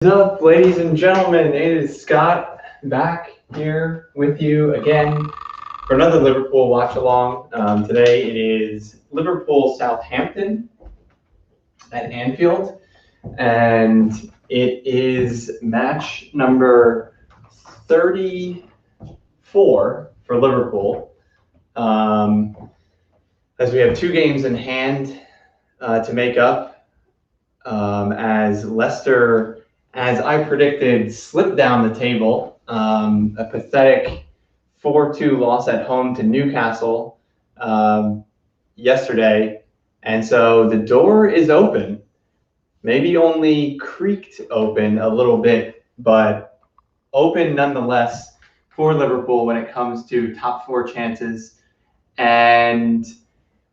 What is up, ladies and gentlemen? It is Scott back here with you again for another Liverpool watch along. Today it is Liverpool Southampton at Anfield, and it is match number 34 for Liverpool. As we have two games in hand to make up, as Leicester, as I predicted, slipped down the table. A pathetic 4-2 loss at home to Newcastle yesterday. And so the door is open, maybe only creaked open a little bit, but open nonetheless for Liverpool when it comes to top four chances. And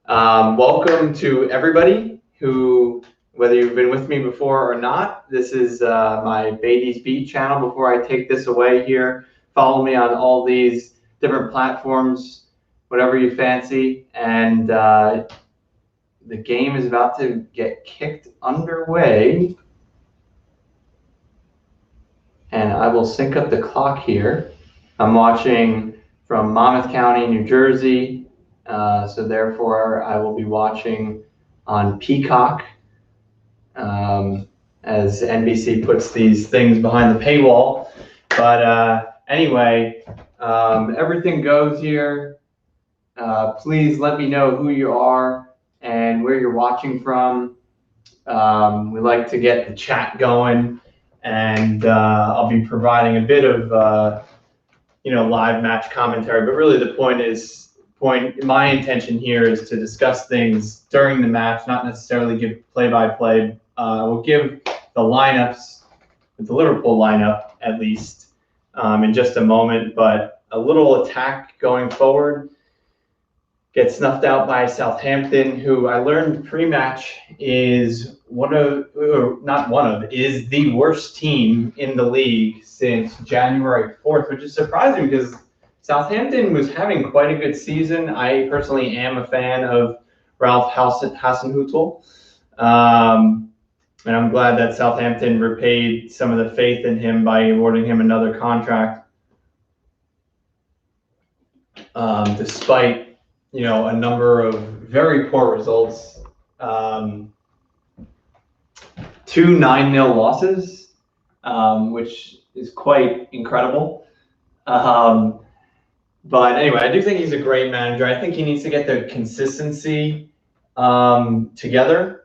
welcome to everybody who, whether you've been with me before or not, this is my Beaty's Beat channel. Before I take this away here, follow me on all these different platforms, whatever you fancy. And the game is about to get kicked underway. And I will sync up the clock here. I'm watching from Monmouth County, New Jersey. So therefore, I will be watching on Peacock. As NBC puts these things behind the paywall. But anyway, everything goes here. Please let me know who you are and where you're watching from. We like to get the chat going, and I'll be providing a bit of live match commentary. But really, my intention here is to discuss things during the match, not necessarily give play-by-play. We'll give the lineups, the Liverpool lineup at least, in just a moment. But a little attack going forward gets snuffed out by Southampton, who I learned pre-match is is the worst team in the league since January 4th, which is surprising because Southampton was having quite a good season. I personally am a fan of Ralph Hasenhüttl. And I'm glad that Southampton repaid some of the faith in him by awarding him another contract, despite a number of very poor results. 2 9-0 losses, which is quite incredible. But anyway, I do think he's a great manager. I think he needs to get the consistency together,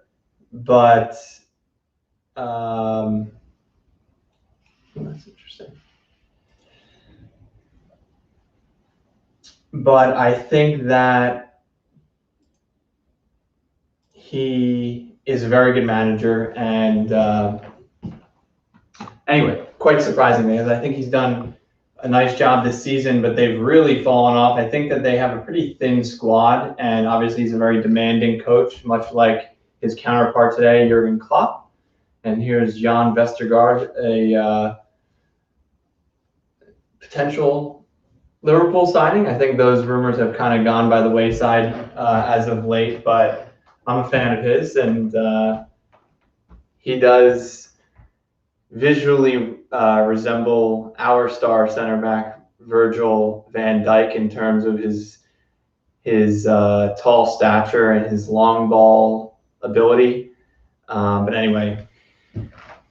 but that's interesting. But I think that he is a very good manager, and anyway, quite surprisingly, as I think he's done a nice job this season, but they've really fallen off. I think that they have a pretty thin squad, and obviously he's a very demanding coach, much like his counterpart today, Jurgen Klopp. And here's Jan Vestergaard, a potential Liverpool signing. I think those rumors have kind of gone by the wayside as of late, but I'm a fan of his, and he does visually resemble our star center back Virgil van Dijk in terms of his tall stature and his long ball ability. But anyway,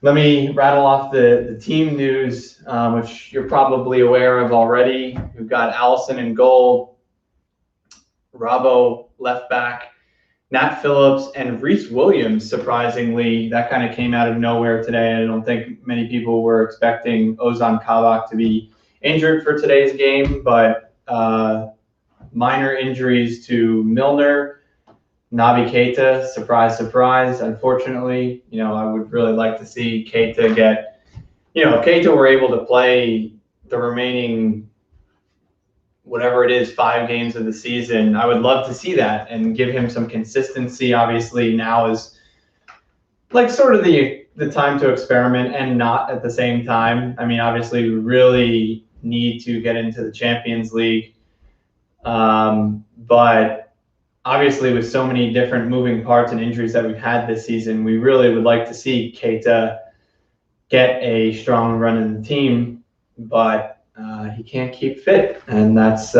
let me rattle off the team news, which you're probably aware of already. We've got Alisson in goal, Robbo left back, Nat Phillips, and Reece Williams. Surprisingly, that kind of came out of nowhere today. I don't think many people were expecting Ozan Kabak to be injured for today's game, but minor injuries to Milner, Naby Keita, surprise, surprise. Unfortunately, I would really like to see Keita get, if Keita were able to play the remaining, whatever it is, 5 games of the season, I would love to see that and give him some consistency. Obviously, now is like sort of the time to experiment and not at the same time. I mean, obviously, we really need to get into the Champions League. But obviously, with so many different moving parts and injuries that we've had this season, we really would like to see Keita get a strong run in the team, but he can't keep fit, and that's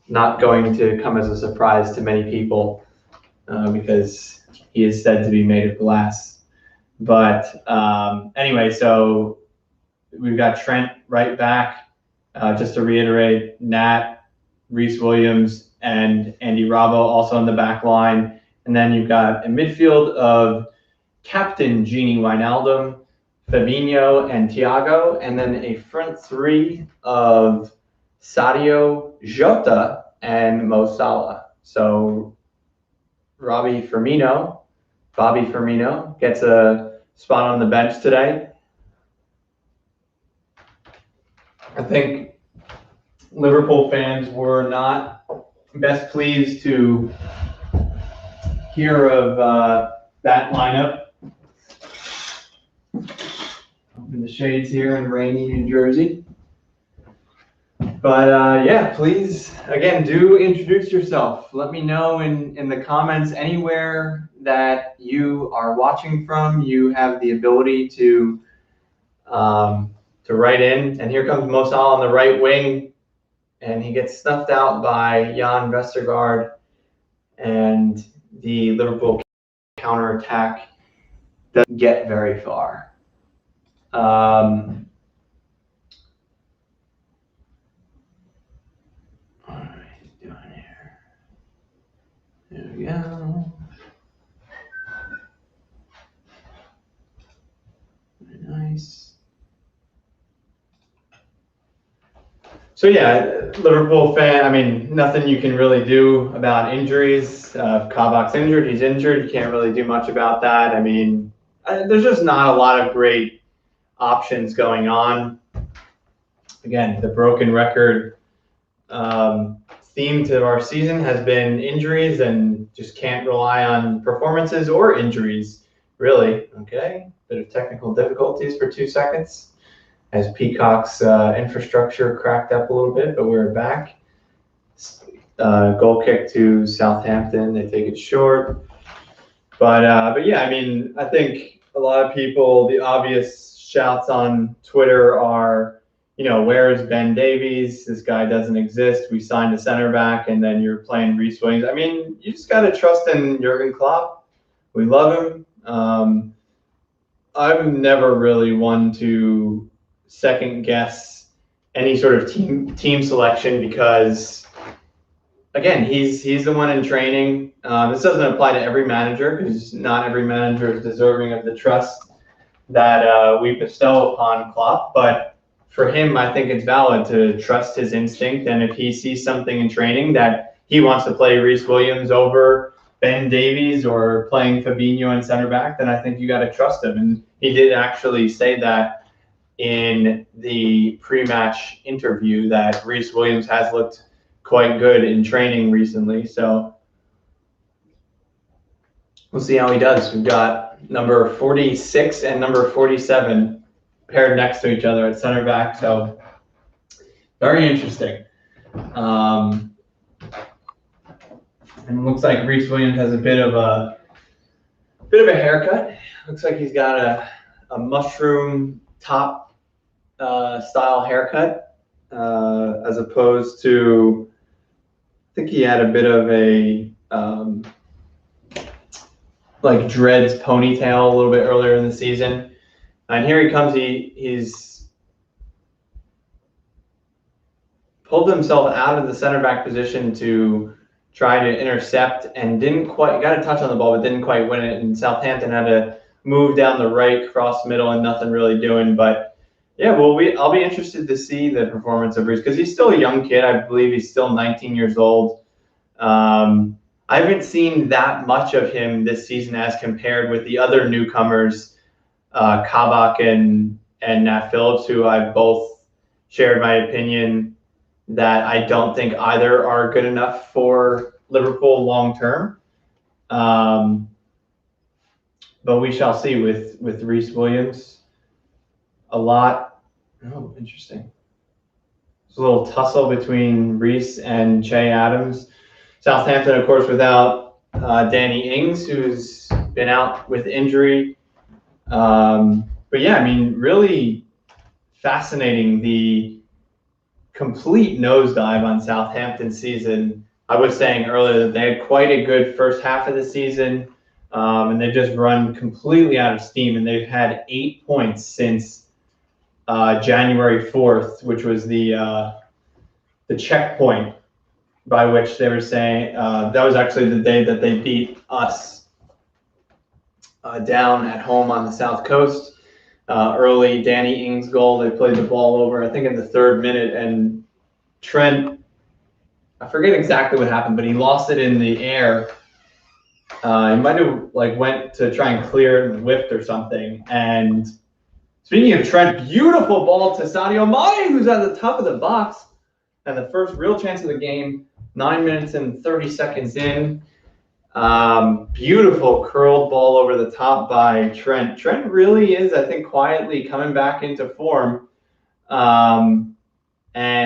not going to come as a surprise to many people because he is said to be made of glass. But anyway, so we've got Trent right back. Just to reiterate, Nat, Reece Williams, and Andy Rabo also in the back line. And then you've got a midfield of Captain Gini Wijnaldum, Fabinho, and Thiago, and then a front three of Sadio, Jota, and Mo Salah. So Bobby Firmino gets a spot on the bench today. I think Liverpool fans were not best pleased to hear of that lineup. Open the shades here in rainy New Jersey. But yeah, please, again, do introduce yourself. Let me know in the comments anywhere that you are watching from. You have the ability to write in. And here comes Mo Salah on the right wing. And he gets snuffed out by Jan Vestergaard. And the Liverpool counterattack doesn't get very far. What are we doing here? There we go. Very nice. So yeah, Liverpool fan, I mean, nothing you can really do about injuries. Kabak's injured, he's injured. You can't really do much about that. I mean, there's just not a lot of great options going on. Again, the broken record theme to our season has been injuries, and just can't rely on performances or injuries, really. Okay, bit of technical difficulties for 2 seconds as Peacock's infrastructure cracked up a little bit, but we're back. Goal kick to Southampton, they take it short. But yeah, I mean, I think a lot of people, the obvious shouts on Twitter are, you know, where is Ben Davies? This guy doesn't exist. We signed a center back, and then you're playing Reece Williams. I mean, you just got to trust in Jurgen Klopp. We love him. I'm never really one to second guess any sort of team selection because, again, he's the one in training. This doesn't apply to every manager because not every manager is deserving of the trust that we bestow upon Klopp. But for him, I think it's valid to trust his instinct. And if he sees something in training that he wants to play Reece Williams over Ben Davies or playing Fabinho in center back, then I think you got to trust him. And he did actually say that in the pre-match interview, that Reece Williams has looked quite good in training recently. So we'll see how he does. We've got number 46 and number 47 paired next to each other at center back. So very interesting. And it looks like Reece Williams has a bit of a haircut. Looks like he's got a mushroom top style haircut, as opposed to, I think he had a bit of a like dreads ponytail a little bit earlier in the season. And here he comes. He's pulled himself out of the center back position to try to intercept, and didn't quite, got a touch on the ball, but didn't quite win it. And Southampton had to move down the right, cross middle, and nothing really doing. But yeah, well, I'll be interested to see the performance of Reece because he's still a young kid. I believe he's still 19 years old. I haven't seen that much of him this season as compared with the other newcomers, Kabak and Nat Phillips, who I've both shared my opinion that I don't think either are good enough for Liverpool long term. But we shall see with Reece Williams. Interesting. There's a little tussle between Reece and Che Adams. Southampton, of course, without Danny Ings, who's been out with injury. But but yeah, I mean, really fascinating. The complete nosedive on Southampton's season. I was saying earlier that they had quite a good first half of the season, and they've just run completely out of steam, and they've had 8 points since January 4th, which was the checkpoint by which they were saying that was actually the day that they beat us down at home on the South Coast. Early Danny Ings goal, they played the ball over, I think in the 3rd minute, and Trent, I forget exactly what happened, but he lost it in the air. He might have went to try and clear it and whiffed or something. And speaking of Trent, beautiful ball to Sadio Mane, who's at the top of the box, and the first real chance of the game, 9 minutes and 30 seconds in. Beautiful curled ball over the top by Trent. Trent really is, I think, quietly coming back into form. And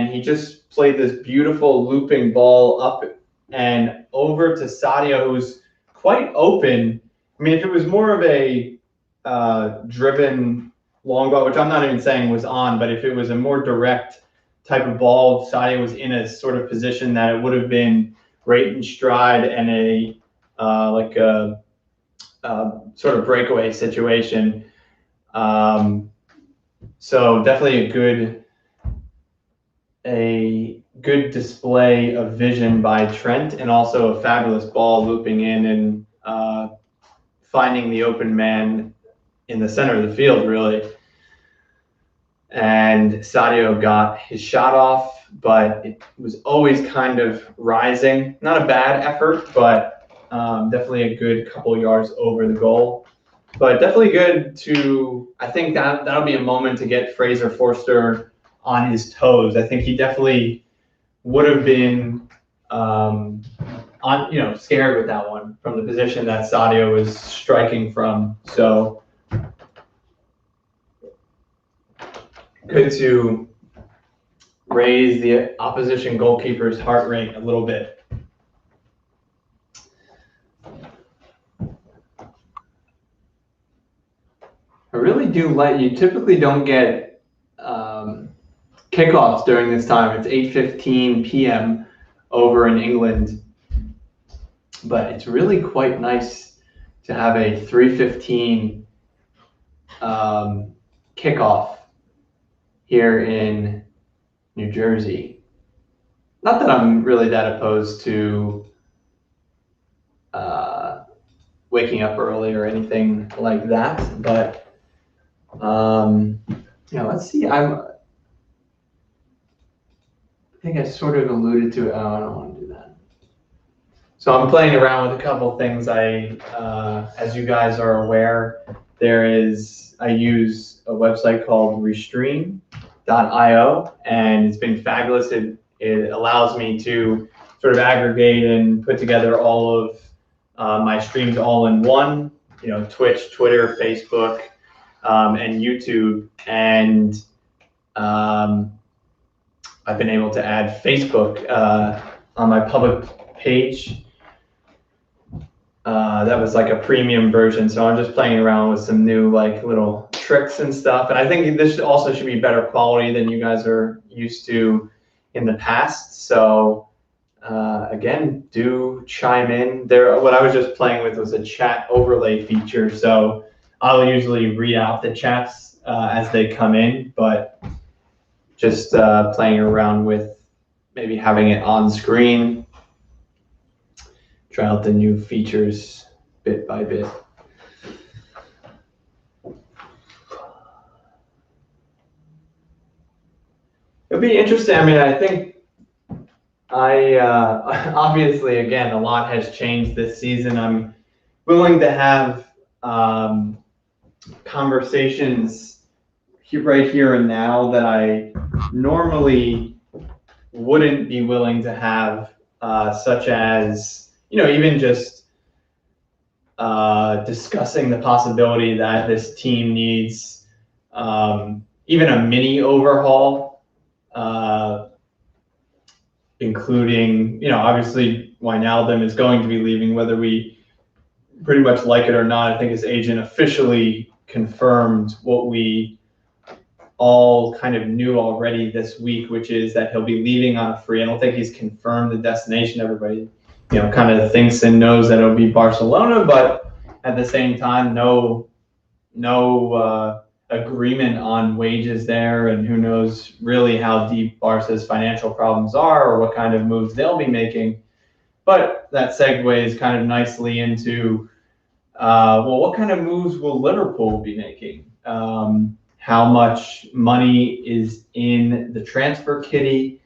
he just played this beautiful looping ball up and over to Sadio, who's quite open. I mean, if it was more of a driven long ball, which I'm not even saying was on, but if it was a more direct type of ball, Sadio was in a sort of position that it would have been right in stride and a sort of breakaway situation. So definitely a good display of vision by Trent, and also a fabulous ball looping in and finding the open man in the center of the field, really. And Sadio got his shot off, but it was always kind of rising. Not a bad effort, but definitely a good couple yards over the goal. But definitely good to, I think that'll be a moment to get Fraser Forster on his toes. I think he definitely would have been scared with that one from the position that Sadio was striking from. So good to raise the opposition goalkeeper's heart rate a little bit. I really do you typically don't get kickoffs during this time. It's 8:15 p.m. over in England, but it's really quite nice to have a 3:15 kickoff here in New Jersey. Not that I'm really that opposed to waking up early or anything like that, but let's see. I think I sort of alluded to it. Oh, I don't want to do that. So I'm playing around with a couple things. As you guys are aware, I use a website called Restream.io, and it's been fabulous. It allows me to sort of aggregate and put together all of my streams all in one. Twitch, Twitter, Facebook, and YouTube, and I've been able to add Facebook on my public page. That was like a premium version, so I'm just playing around with some new little tricks and stuff. And I think this also should be better quality than you guys are used to in the past. So again, do chime in. What I was just playing with was a chat overlay feature, so I'll usually read out the chats as they come in, but just playing around with maybe having it on screen. Try out the new features bit by bit. It'll be interesting. I mean, I think obviously, again, a lot has changed this season. I'm willing to have conversations right here and now that I normally wouldn't be willing to have, such as, even just discussing the possibility that this team needs even a mini overhaul, including, obviously Wijnaldum is going to be leaving, whether we pretty much like it or not. I think his agent officially confirmed what we all kind of knew already this week, which is that he'll be leaving on a free. I don't think he's confirmed the destination. Everybody, kind of thinks and knows that it'll be Barcelona, but at the same time, no agreement on wages there, and who knows really how deep Barca's financial problems are or what kind of moves they'll be making. But that segues kind of nicely into, what kind of moves will Liverpool be making? How much money is in the transfer kitty?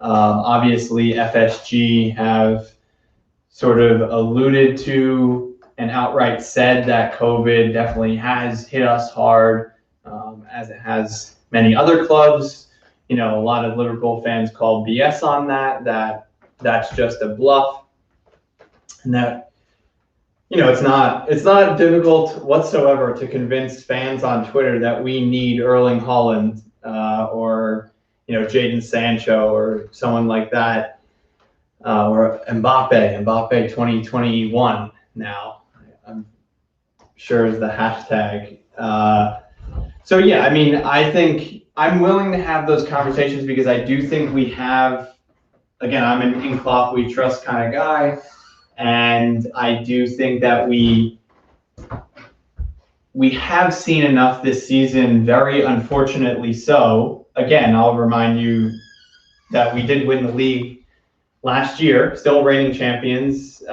Obviously, FSG have sort of alluded to and outright said that COVID definitely has hit us hard, as it has many other clubs. A lot of Liverpool fans call BS on that's just a bluff, and that it's not difficult whatsoever to convince fans on Twitter that we need Erling Haaland or Jadon Sancho or someone like that, or Mbappe 2021 now, I'm sure is the hashtag. So yeah, I think I'm willing to have those conversations because I do think we have, again, I'm an in Klopp we trust kind of guy. And I do think that we have seen enough this season, very unfortunately so. Again, I'll remind you that we did win the league last year, still reigning champions,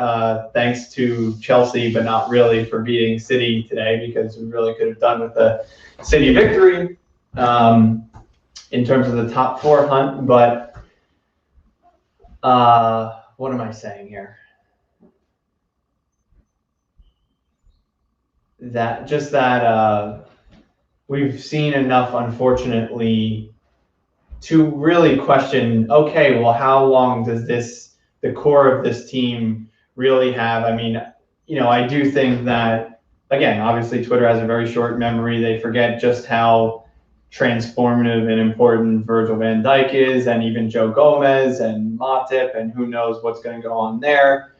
thanks to Chelsea, but not really for beating City today, because we really could have done with a City victory in terms of the top four hunt. But what am I saying here? That we've seen enough, unfortunately, to really question, okay, well, how long does the core of this team really have? I do think that, again, obviously Twitter has a very short memory. They forget just how transformative and important Virgil van Dijk is, and even Joe Gomez and Matip, and who knows what's going to go on there.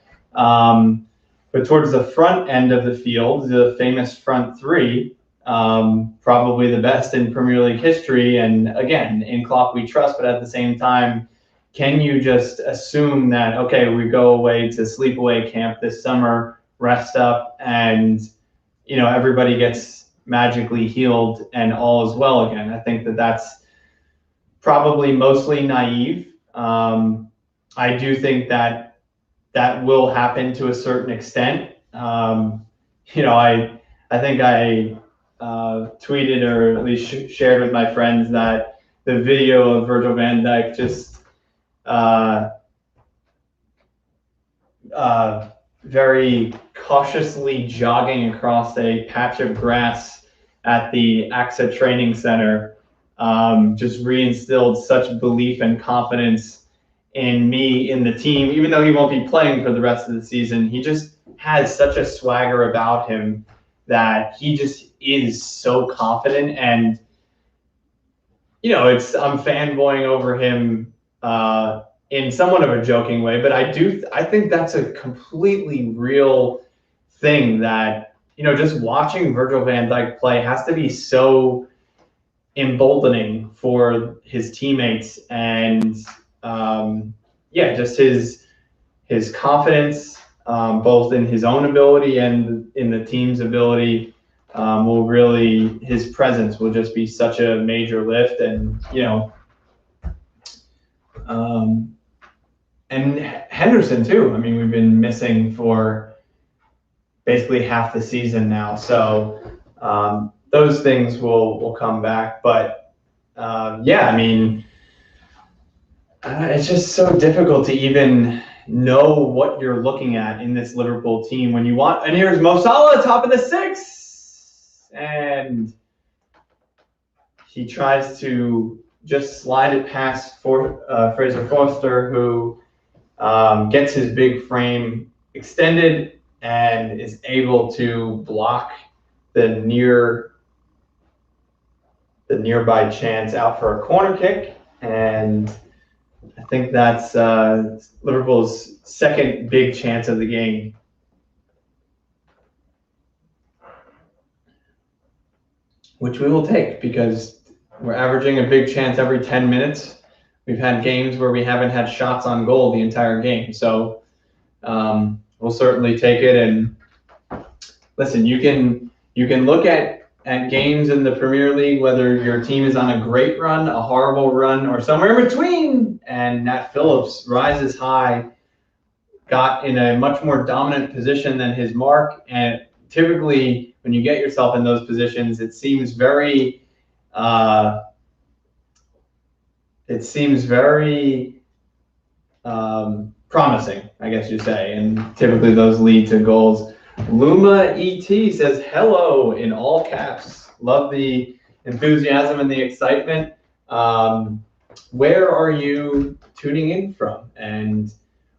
But towards the front end of the field, the famous front three, probably the best in Premier League history. And again, in Klopp we trust, but at the same time, can you just assume that, okay, we go away to sleepaway camp this summer, rest up, and everybody gets magically healed and all is well again? I think that's probably mostly naive. I do think that will happen to a certain extent. I think I tweeted, or at least shared with my friends, that the video of Virgil van Dijk just very cautiously jogging across a patch of grass at the AXA training center just reinstilled such belief and confidence in me, in the team. Even though he won't be playing for the rest of the season, he just has such a swagger about him that he just is so confident. And I'm fanboying over him in somewhat of a joking way, but I think that's a completely real thing, that just watching Virgil van Dijk play has to be so emboldening for his teammates. And just his confidence, both in his own ability and in the team's ability, his presence will just be such a major lift. And and Henderson too. We've been missing for basically half the season now, so those things will come back. But it's just so difficult to even know what you're looking at in this Liverpool team when you want. And here's Mo Salah, top of the six, and he tries to just slide it past Fraser Forster, who gets his big frame extended and is able to block the nearby chance out for a corner kick. And I think that's Liverpool's second big chance of the game. which we will take because we're averaging a big chance every 10 minutes. We've had games where we haven't had shots on goal the entire game. So we'll certainly take it. And listen, you can look at games in the Premier League, whether your team is on a great run, a horrible run, or somewhere in between. And Nat Phillips rises high, got in a much more dominant position than his mark. And typically, when you get yourself in those positions, it seems very promising, I guess you say. And typically, those lead to goals. Luma ET says hello in all caps. Love the enthusiasm and the excitement. Where are you tuning in from? And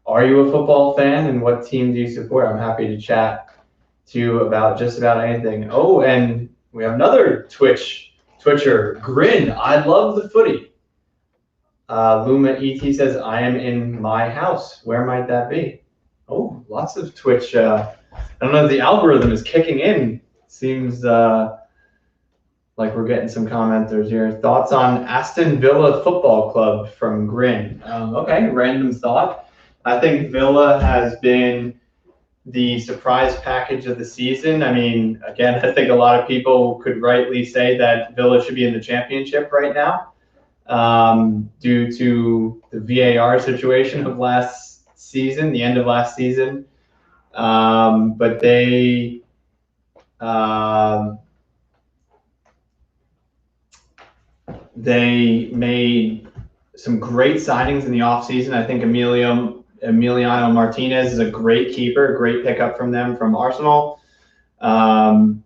are you a football fan? And what team do you support? I'm happy to chat to you about just about anything. Oh, and we have another Twitcher, Grin. I love the footy. Luma ET says, I am in my house. Where might that be? Oh, lots of Twitch. I don't know if the algorithm is kicking in. Seems like we're getting some commenters here. Thoughts on Aston Villa Football Club from Grin. Okay, random thought. I think Villa has been the surprise package of the season. I mean, again, I think a lot of people could rightly say that Villa should be in the championship right now due to the VAR situation of last season, the end of last season. But they made some great signings in the offseason. I think Emiliano Martinez is a great keeper, great pickup from them from Arsenal. And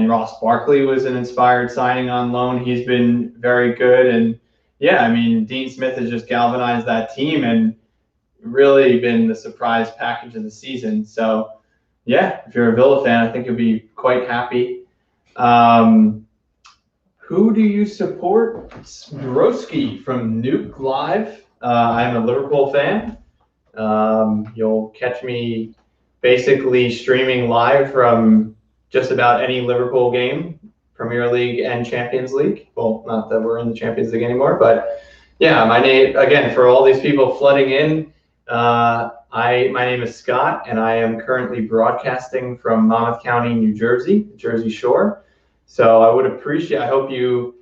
Ross Barkley was an inspired signing on loan. He's been very good. And yeah, I mean, Dean Smith has just galvanized that team and really been the surprise package of the season. So yeah, if you're a Villa fan, I think you'll be quite happy. Who do you support? Broski from Nuke Live. I'm a Liverpool fan. You'll catch me basically streaming live from just about any Liverpool game, Premier League and Champions League. Well, not that we're in the Champions League anymore, but yeah, my name, again, for all these people flooding in, my name is Scott, and I am currently broadcasting from Monmouth County, New Jersey, Jersey Shore. So I would appreciate, I hope you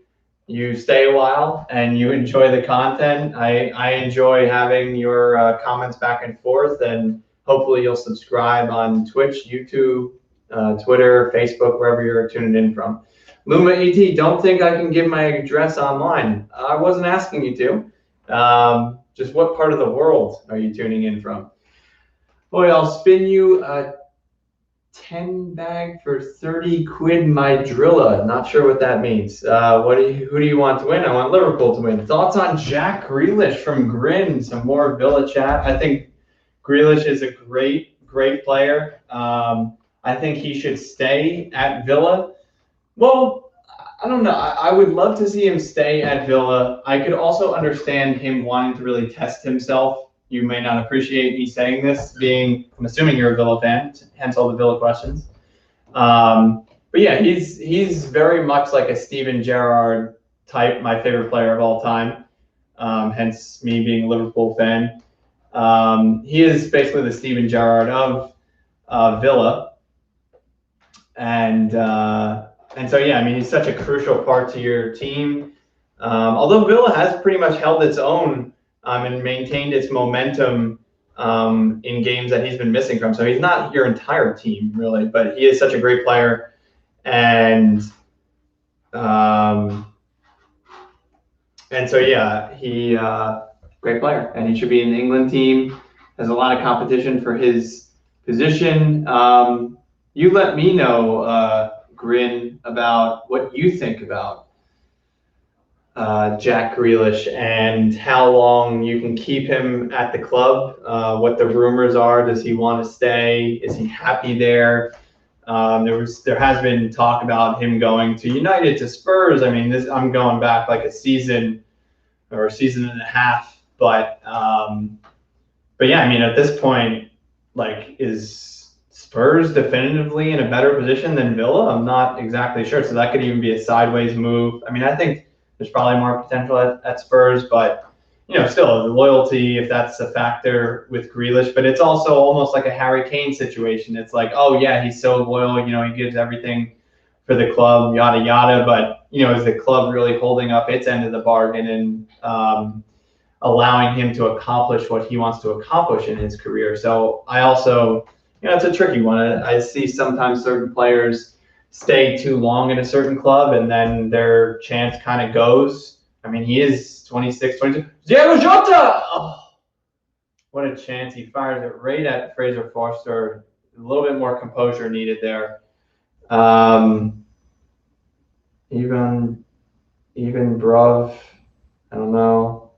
stay a while and you enjoy the content. I enjoy having your comments back and forth, and hopefully you'll subscribe on Twitch, YouTube, Twitter, Facebook, wherever you're tuning in from. Luma ET, don't think I can give my address online. I wasn't asking you to. Just what part of the world are you tuning in from? Boy, I'll spin you a 10 bag for 30 quid my drilla. Not sure what that means. Who do you want to win? I want Liverpool to win. Thoughts on Jack Grealish from Grin? Some more Villa chat. I think Grealish is a great player. I think he should stay at Villa. Well, I don't know. I would love to see him stay at Villa. I could also understand him wanting to really test himself. You may not appreciate me saying this, I'm assuming you're a Villa fan, hence all the Villa questions. But yeah, he's very much like a Steven Gerrard type, my favorite player of all time, hence me being a Liverpool fan. He is basically the Steven Gerrard of Villa. And so, yeah, I mean, he's such a crucial part to your team. Although Villa has pretty much held its own and maintained its momentum in games that he's been missing from. So he's not your entire team, really, but he is such a great player. And so, yeah, he great player. And he should be in the England team. Has a lot of competition for his position. You let me know, Grin, about what you think about Jack Grealish and how long you can keep him at the club, what the rumors are. Does he want to stay? Is he happy there? There has been talk about him going to United, to Spurs. I mean, I'm going back like a season or a season and a half, but yeah, I mean, at this point, like, is Spurs definitively in a better position than Villa? I'm not exactly sure. So that could even be a sideways move. I mean, I think there's probably more potential at Spurs, but still the loyalty, if that's a factor with Grealish. But it's also almost like a Harry Kane situation. It's like, oh yeah, he's so loyal. He gives everything for the club, yada yada. But is the club really holding up its end of the bargain and allowing him to accomplish what he wants to accomplish in his career? So I also, it's a tricky one. I see sometimes certain players stay too long in a certain club and then their chance kind of goes. I mean, he is 26, 22. Diego Jota! Oh, what a chance. He fires it right at Fraser Forster. A little bit more composure needed there. Even Bruv, I don't know.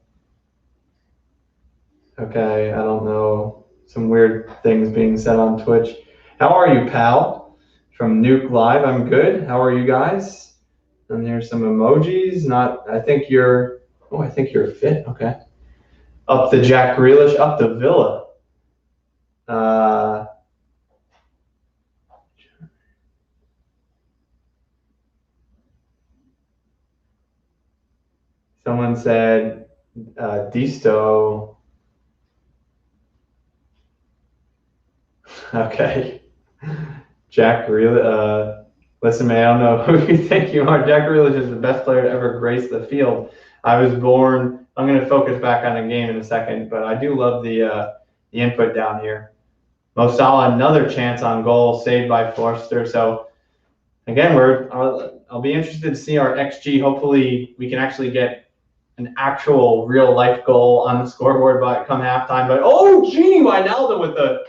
Okay, I don't know. Some weird things being said on Twitch. How are you, pal? From Nuke Live, I'm good. How are you guys? And here's some emojis. I think you're fit. Okay. Up the Jack Grealish, up the Villa. Someone said Disto. Okay. Jack Grealish. Listen, man, I don't know who you think you are. Jack Grealish is the best player to ever grace the field. I was born. I'm going to focus back on the game in a second, but I do love the input down here. Mo Salah, another chance on goal, saved by Forster. So again, I'll be interested to see our XG. Hopefully, we can actually get an actual real life goal on the scoreboard by come halftime. But Gini Wijnaldum with the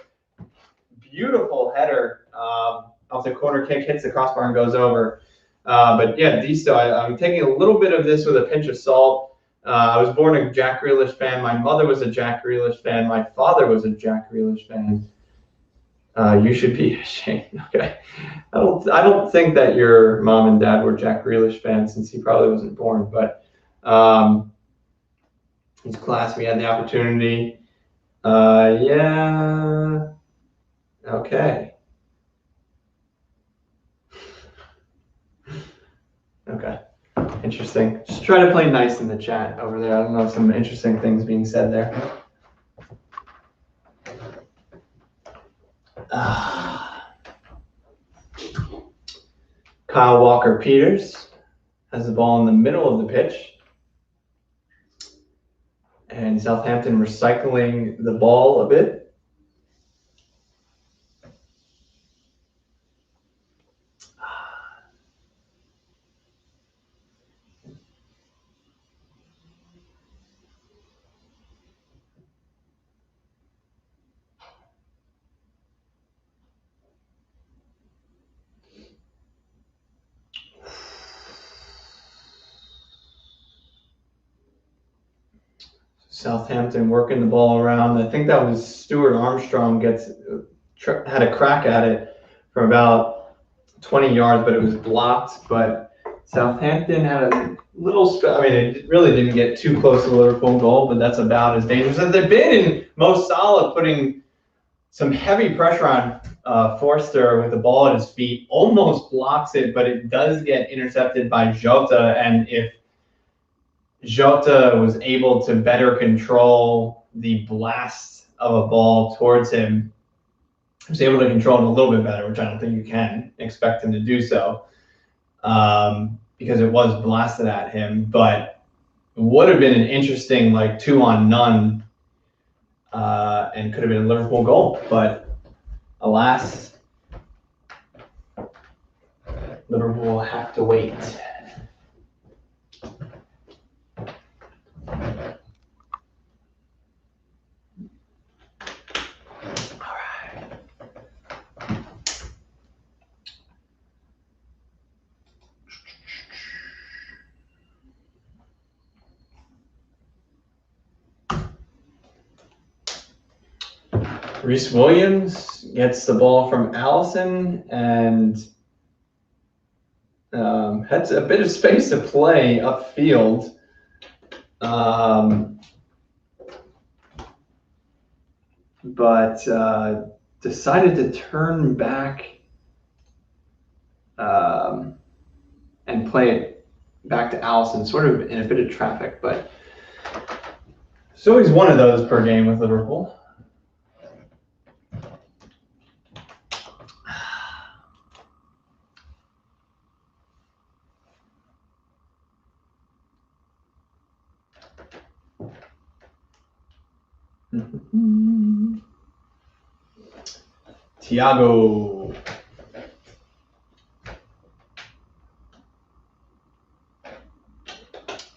beautiful header off the corner kick, hits the crossbar and goes over. But yeah, Disto, I'm taking a little bit of this with a pinch of salt. I was born a Jack Grealish fan. My mother was a Jack Grealish fan. My father was a Jack Grealish fan. You should be ashamed. Okay, I don't think that your mom and dad were Jack Grealish fans since he probably wasn't born. But his class, we had the opportunity. Yeah. Okay. Okay. Interesting. Just try to play nice in the chat over there. I don't know, some interesting things being said there. Kyle Walker-Peters has the ball in the middle of the pitch. And Southampton recycling the ball a bit. Southampton working the ball around. I think that was Stuart Armstrong had a crack at it from about 20 yards, but it was blocked. But Southampton had a little, it really didn't get too close to the Liverpool goal, but that's about as dangerous as they've been. And Mo Salah putting some heavy pressure on Forster with the ball at his feet, almost blocks it, but it does get intercepted by Jota. And if Jota was able to better control the blast of a ball towards him, he was able to control it a little bit better, which I don't think you can expect him to do so, because it was blasted at him. But it would have been an interesting 2-on-none and could have been a Liverpool goal. But alas, Liverpool will have to wait. Reece Williams gets the ball from Allison and has a bit of space to play upfield. But decided to turn back and play it back to Allison, sort of in a bit of traffic, but it's always one of those per game with Liverpool. Thiago.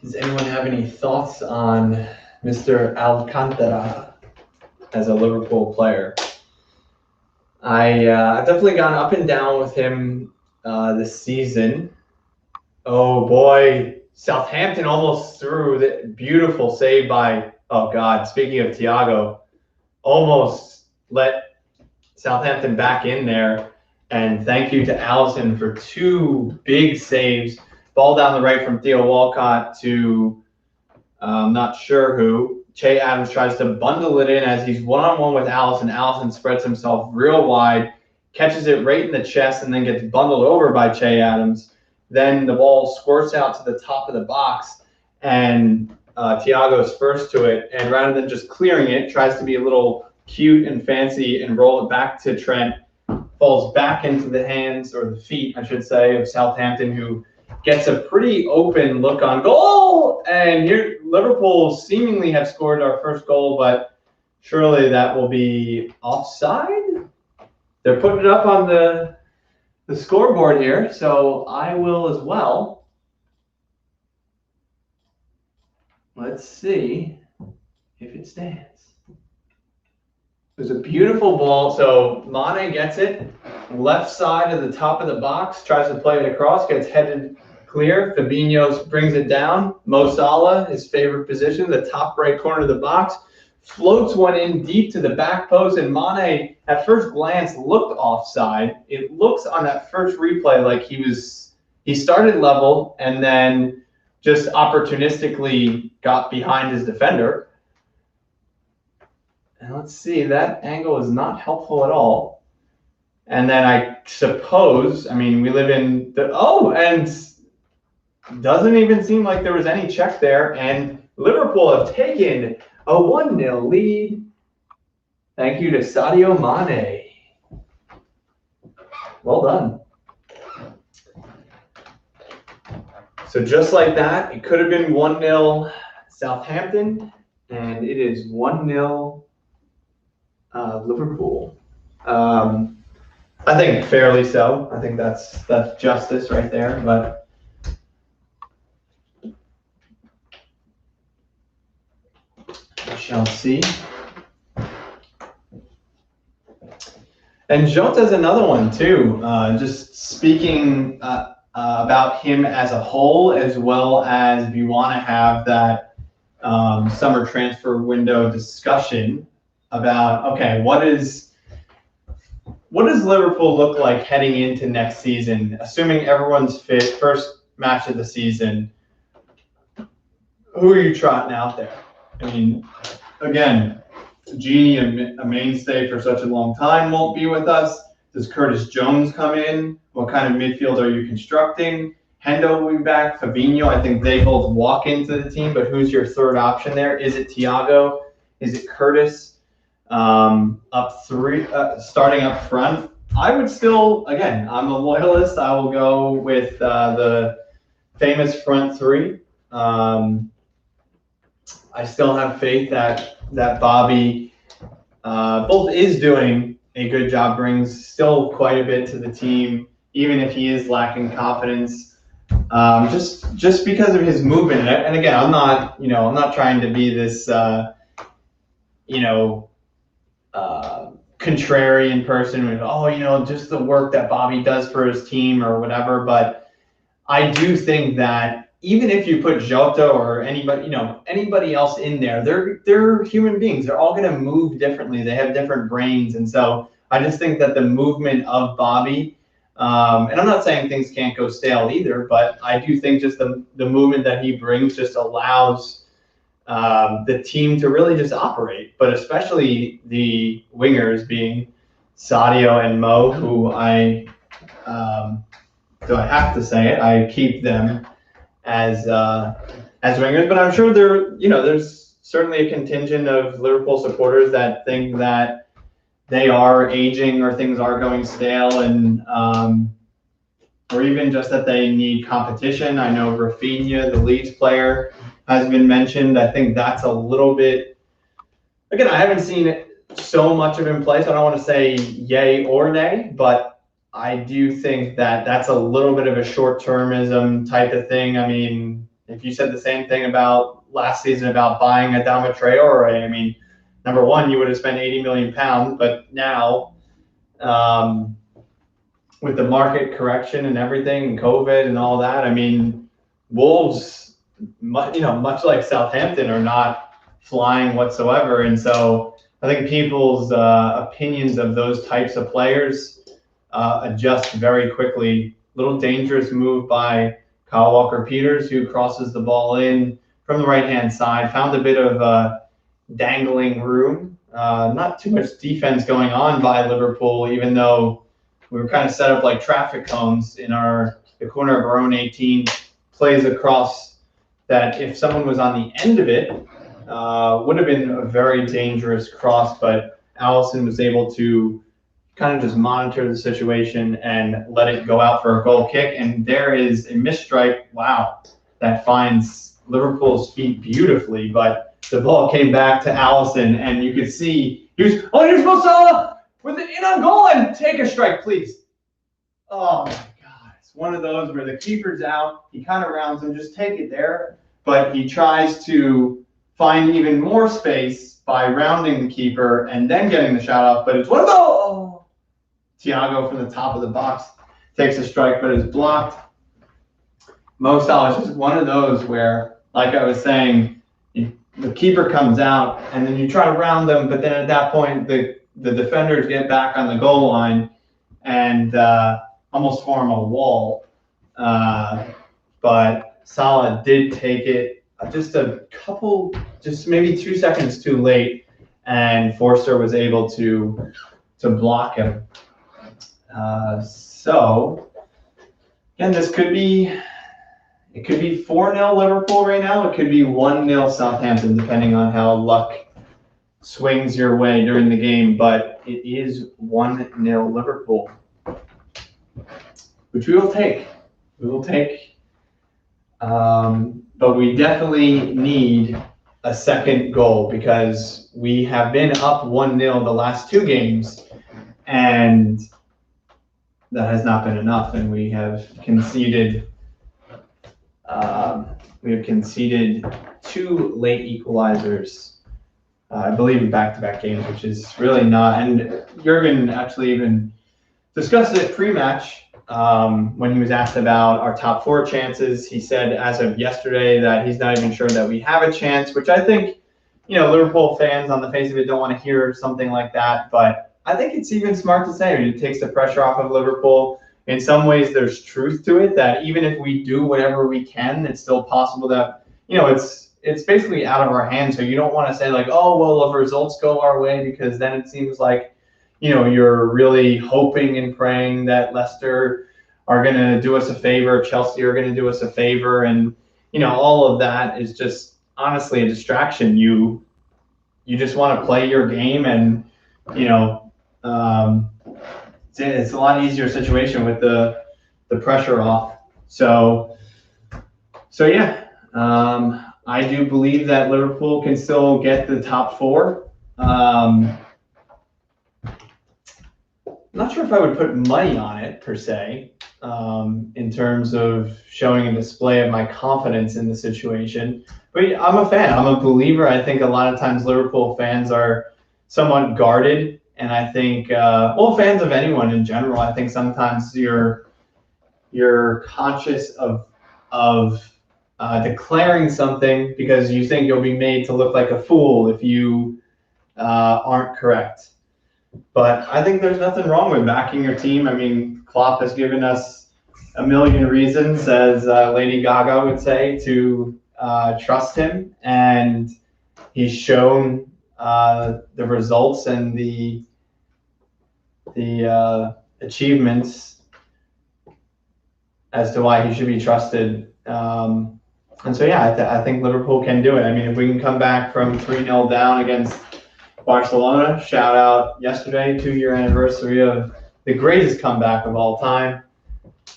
Does anyone have any thoughts on Mr. Alcantara as a Liverpool player? I've definitely gone up and down with him this season. Oh boy, Southampton almost threw the beautiful save by, oh God, speaking of Thiago, almost let Southampton back in there. And thank you to Allison for 2 big saves. Ball down the right from Theo Walcott to not sure who. Che Adams tries to bundle it in as he's one-on-one with Allison. Allison spreads himself real wide, catches it right in the chest, and then gets bundled over by Che Adams. Then the ball squirts out to the top of the box, and Thiago's first to it. And rather than just clearing it, tries to be a little cute and fancy and roll it back to Trent. Falls back into the hands, or the feet, I should say, of Southampton, who gets a pretty open look on goal. And here, Liverpool seemingly have scored our first goal, but surely that will be offside. They're putting it up on the scoreboard here, so I will as well. Let's see if it stands. There's a beautiful ball. So Mane gets it, left side of the top of the box, tries to play it across, gets headed clear. Fabinho brings it down. Mo Salah, his favorite position, the top right corner of the box, floats one in deep to the back post, and Mane, at first glance, looked offside. It looks on that first replay like he started level and then just opportunistically got behind his defender. And let's see, that angle is not helpful at all. And then I suppose, I mean, we live in the, and doesn't even seem like there was any check there. And Liverpool have taken a 1-0 lead. Thank you to Sadio Mane. Well done. So just like that, it could have been 1-0 Southampton, and it is 1-0 Liverpool. I think fairly so. I think that's justice right there. But we shall see. And Jota's another one too. Just speaking about him as a whole, as well as we want to have that summer transfer window discussion about, okay, what does Liverpool look like heading into next season, assuming everyone's fit, first match of the season? Who are you trotting out there? I mean, again, Gini, a mainstay for such a long time, won't be with us. Does Curtis Jones come in? What kind of midfield are you constructing? Hendo will be back. Fabinho, I think they both walk into the team, but who's your third option there? Is it Thiago? Is it Curtis? Starting up front, I would still, again, I'm a loyalist. I will go with the famous front three. I still have faith that Bobby both is doing a good job, brings still quite a bit to the team, even if he is lacking confidence. Just because of his movement, and again, I'm not trying to be this, contrarian person with, just the work that Bobby does for his team or whatever. But I do think that even if you put Jota or anybody else in there, they're human beings. They're all going to move differently. They have different brains. And so I just think that the movement of Bobby, and I'm not saying things can't go stale either, but I do think just the movement that he brings just allows the team to really just operate, but especially the wingers being Sadio and Mo, who do I have to say it? I keep them as wingers, but I'm sure there's certainly a contingent of Liverpool supporters that think that they are aging or things are going stale, and or even just that they need competition. I know Rafinha, the Leeds player, has been mentioned. I think that's a little bit. Again, I haven't seen so much of him play, so I don't want to say yay or nay, but I do think that that's a little bit of a short-termism type of thing. I mean, if you said the same thing about last season about buying Adama Traore, I mean, number one, you would have spent 80 million pounds, but now, with the market correction and everything, and COVID and all that, I mean, Wolves, much like Southampton, are not flying whatsoever, and so I think people's opinions of those types of players adjust very quickly. Little dangerous move by Kyle Walker-Peters, who crosses the ball in from the right-hand side, found a bit of dangling room. Not too much defense going on by Liverpool, even though we were kind of set up like traffic cones in the corner of our own 18, plays across that if someone was on the end of it, would have been a very dangerous cross, but Alisson was able to kind of just monitor the situation and let it go out for a goal kick. And there is a misstrike, wow, that finds Liverpool's feet beautifully, but the ball came back to Alisson, and you could see you're supposed to with it in on goal and take a strike, please. Oh my God, it's one of those where the keeper's out, he kind of rounds him, just take it there, but he tries to find even more space by rounding the keeper and then getting the shot off, but it's one of those. Oh. Thiago from the top of the box takes a strike, but is blocked. Mo Salah is just one of those where, like I was saying, the keeper comes out and then you try to round them, but then at that point the defenders get back on the goal line and almost form a wall. But Salah did take it just maybe 2 seconds too late, and Forster was able to block him. So again, it could be 4-0 Liverpool right now. It could be 1-0 Southampton, depending on how luck swings your way during the game. But it is 1-0 Liverpool, which we will take. But we definitely need a second goal because we have been up 1-0 the last 2 games, and that has not been enough, and we have conceded 2 late equalizers, I believe, in back-to-back games, which is really not. And Jurgen actually even discussed it pre-match when he was asked about our top 4 chances. He said as of yesterday that he's not even sure that we have a chance, which I think, Liverpool fans on the face of it don't want to hear something like that, but I think it's even smart to say it takes the pressure off of Liverpool. In some ways, there's truth to it, that even if we do whatever we can, it's still possible that, it's basically out of our hands. So you don't want to say like, oh, well, if results go our way, because then it seems like, you're really hoping and praying that Leicester are going to do us a favor, Chelsea are going to do us a favor. And, all of that is just honestly a distraction. You just want to play your game, and, it's a lot easier situation with the pressure off. So yeah, I do believe that Liverpool can still get the top 4. Not sure if I would put money on it per se, in terms of showing a display of my confidence in the situation. But I'm a fan. I'm a believer. I think a lot of times Liverpool fans are somewhat guarded. And I think, fans of anyone in general, I think sometimes you're conscious of declaring something because you think you'll be made to look like a fool if you aren't correct. But I think there's nothing wrong with backing your team. I mean, Klopp has given us a million reasons, as Lady Gaga would say, to trust him, and he's shown the results and the the achievements as to why he should be trusted. And so, yeah, I think Liverpool can do it. I mean, if we can come back from 3-0 down against Barcelona, shout out yesterday, 2-year anniversary of the greatest comeback of all time.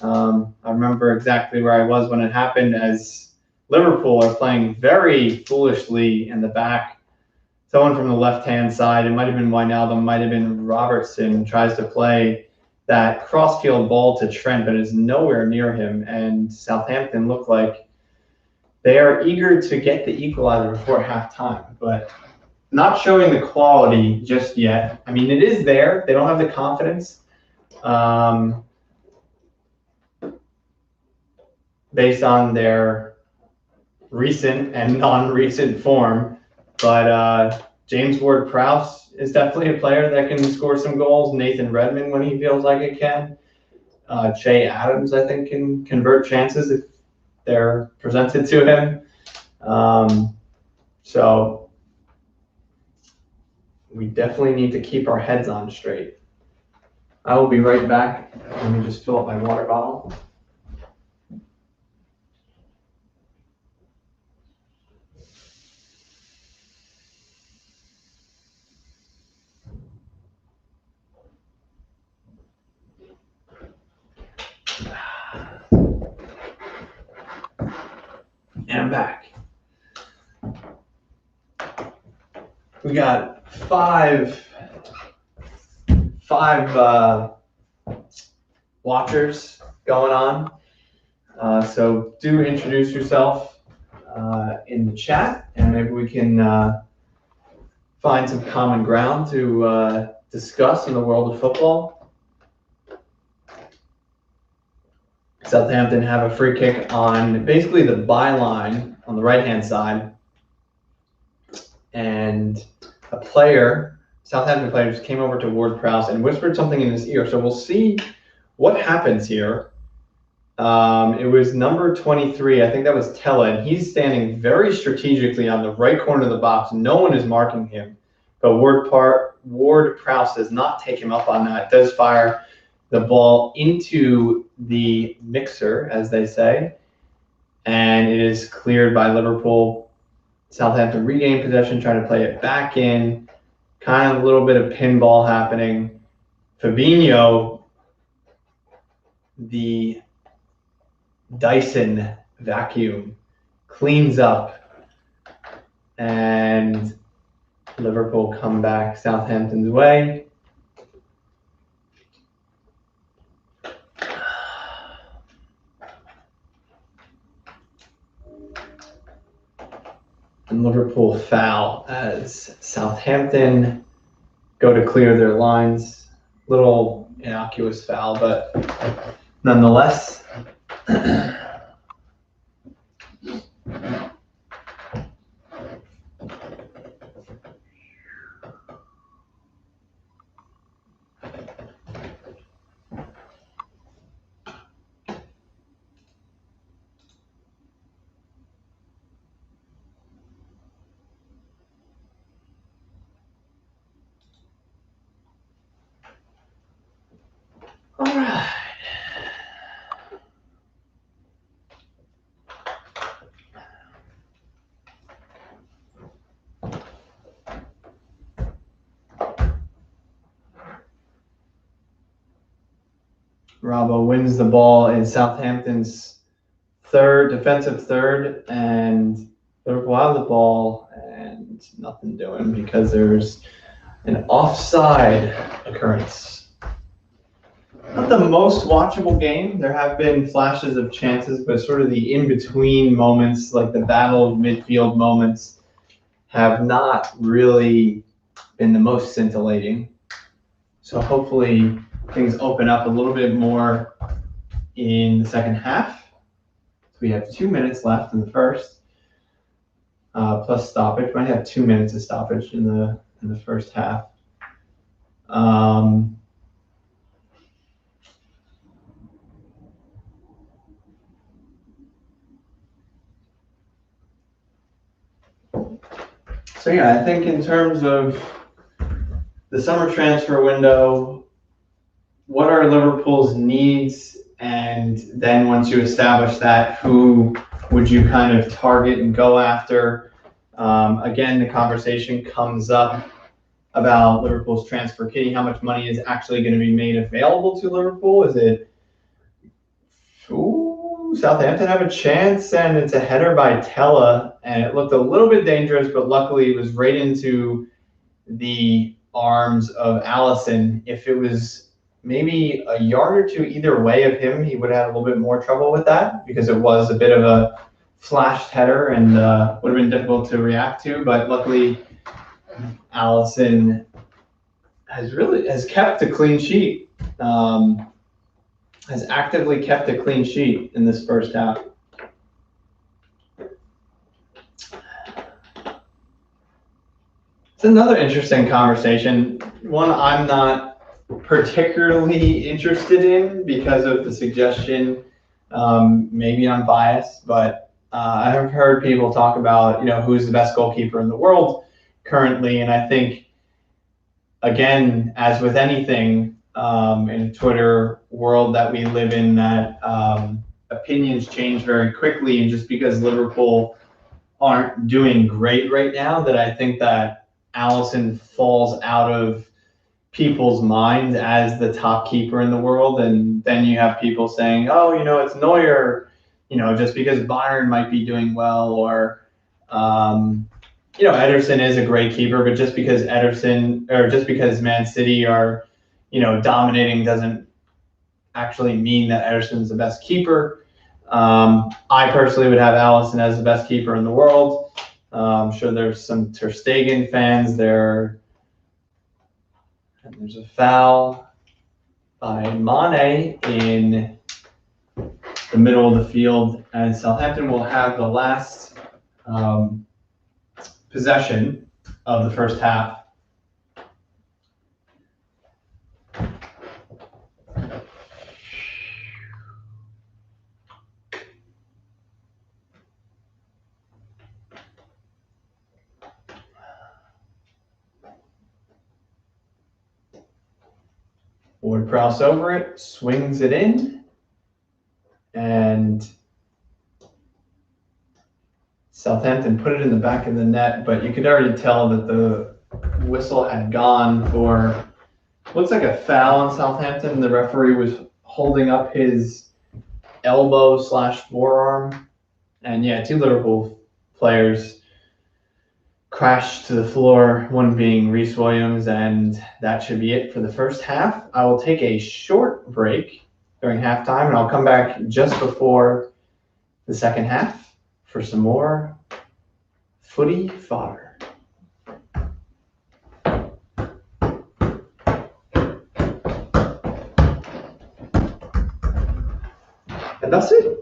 I remember exactly where I was when it happened, as Liverpool are playing very foolishly in the back. Someone from the left-hand side, it might have been Wijnaldum, might have been Robertson, tries to play that cross-field ball to Trent, but is nowhere near him. And Southampton look like they are eager to get the equalizer before halftime, but not showing the quality just yet. I mean, it is there. They don't have the confidence based on their recent and non-recent form. But James Ward-Prowse is definitely a player that can score some goals. Nathan Redmond, when he feels like it can. Che Adams, I think, can convert chances if they're presented to him. So we definitely need to keep our heads on straight. I will be right back. Let me just fill up my water bottle. And I'm back. We got five watchers going on. So do introduce yourself in the chat, and maybe we can find some common ground to discuss in the world of football. Southampton have a free kick on basically the byline on the right-hand side. And a player, Southampton player, just came over to Ward-Prowse and whispered something in his ear. So we'll see what happens here. It was number 23. I think that was Tella, and he's standing very strategically on the right corner of the box. No one is marking him. But Ward-Prowse does not take him up on that. It does fire the ball into the mixer, as they say, and it is cleared by Liverpool. Southampton regain possession, trying to play it back in. Kind of a little bit of pinball happening. Fabinho, the Dyson vacuum, cleans up, and Liverpool come back Southampton's way. And Liverpool foul as Southampton go to clear their lines. Little innocuous foul, but nonetheless. All right. Robbo wins the ball in Southampton's defensive third, and Liverpool out of the ball, and nothing doing because there's an offside occurrence. Not the most watchable game. There have been flashes of chances, but sort of the in-between moments, like the battle of midfield moments, have not really been the most scintillating. So hopefully things open up a little bit more in the second half. So we have 2 minutes left in the first, plus stoppage. Might have 2 minutes of stoppage in the first half. So yeah, I think in terms of the summer transfer window, what are Liverpool's needs? And then once you establish that, who would you kind of target and go after? Again, the conversation comes up about Liverpool's transfer kitty. How much money is actually going to be made available to Liverpool? Is it, ooh, Southampton have a chance, and it's a header by Tella, and it looked a little bit dangerous, but luckily it was right into the arms of Allison. If it was maybe a yard or two either way of him, he would have had a little bit more trouble with that because it was a bit of a flashed header and would have been difficult to react to. But luckily, Allison has kept a clean sheet. Has actively kept a clean sheet in this first half. It's another interesting conversation, one I'm not particularly interested in because of the suggestion. Maybe I'm biased, but I have heard people talk about, who's the best goalkeeper in the world currently, and I think, again, as with anything in the Twitter world that we live in, that opinions change very quickly, and just because Liverpool aren't doing great right now, that I think that Allison falls out of people's minds as the top keeper in the world. And then you have people saying, oh, it's Neuer, just because Bayern might be doing well, or, Ederson is a great keeper, but just because Man City are, dominating doesn't actually mean that Ederson's the best keeper. I personally would have Allison as the best keeper in the world. I'm sure there's some Ter Stegen fans there. And there's a foul by Mane in the middle of the field, and Southampton will have the last possession of the first half. Ward-Prowse over it, swings it in, and Southampton put it in the back of the net, but you could already tell that the whistle had gone for, looks like a foul on Southampton. The referee was holding up his elbow/forearm, and yeah, two Liverpool players crashed to the floor, one being Reece Williams, and that should be it for the first half. I will take a short break during halftime, and I'll come back just before the second half for some more footy fodder. And that's it.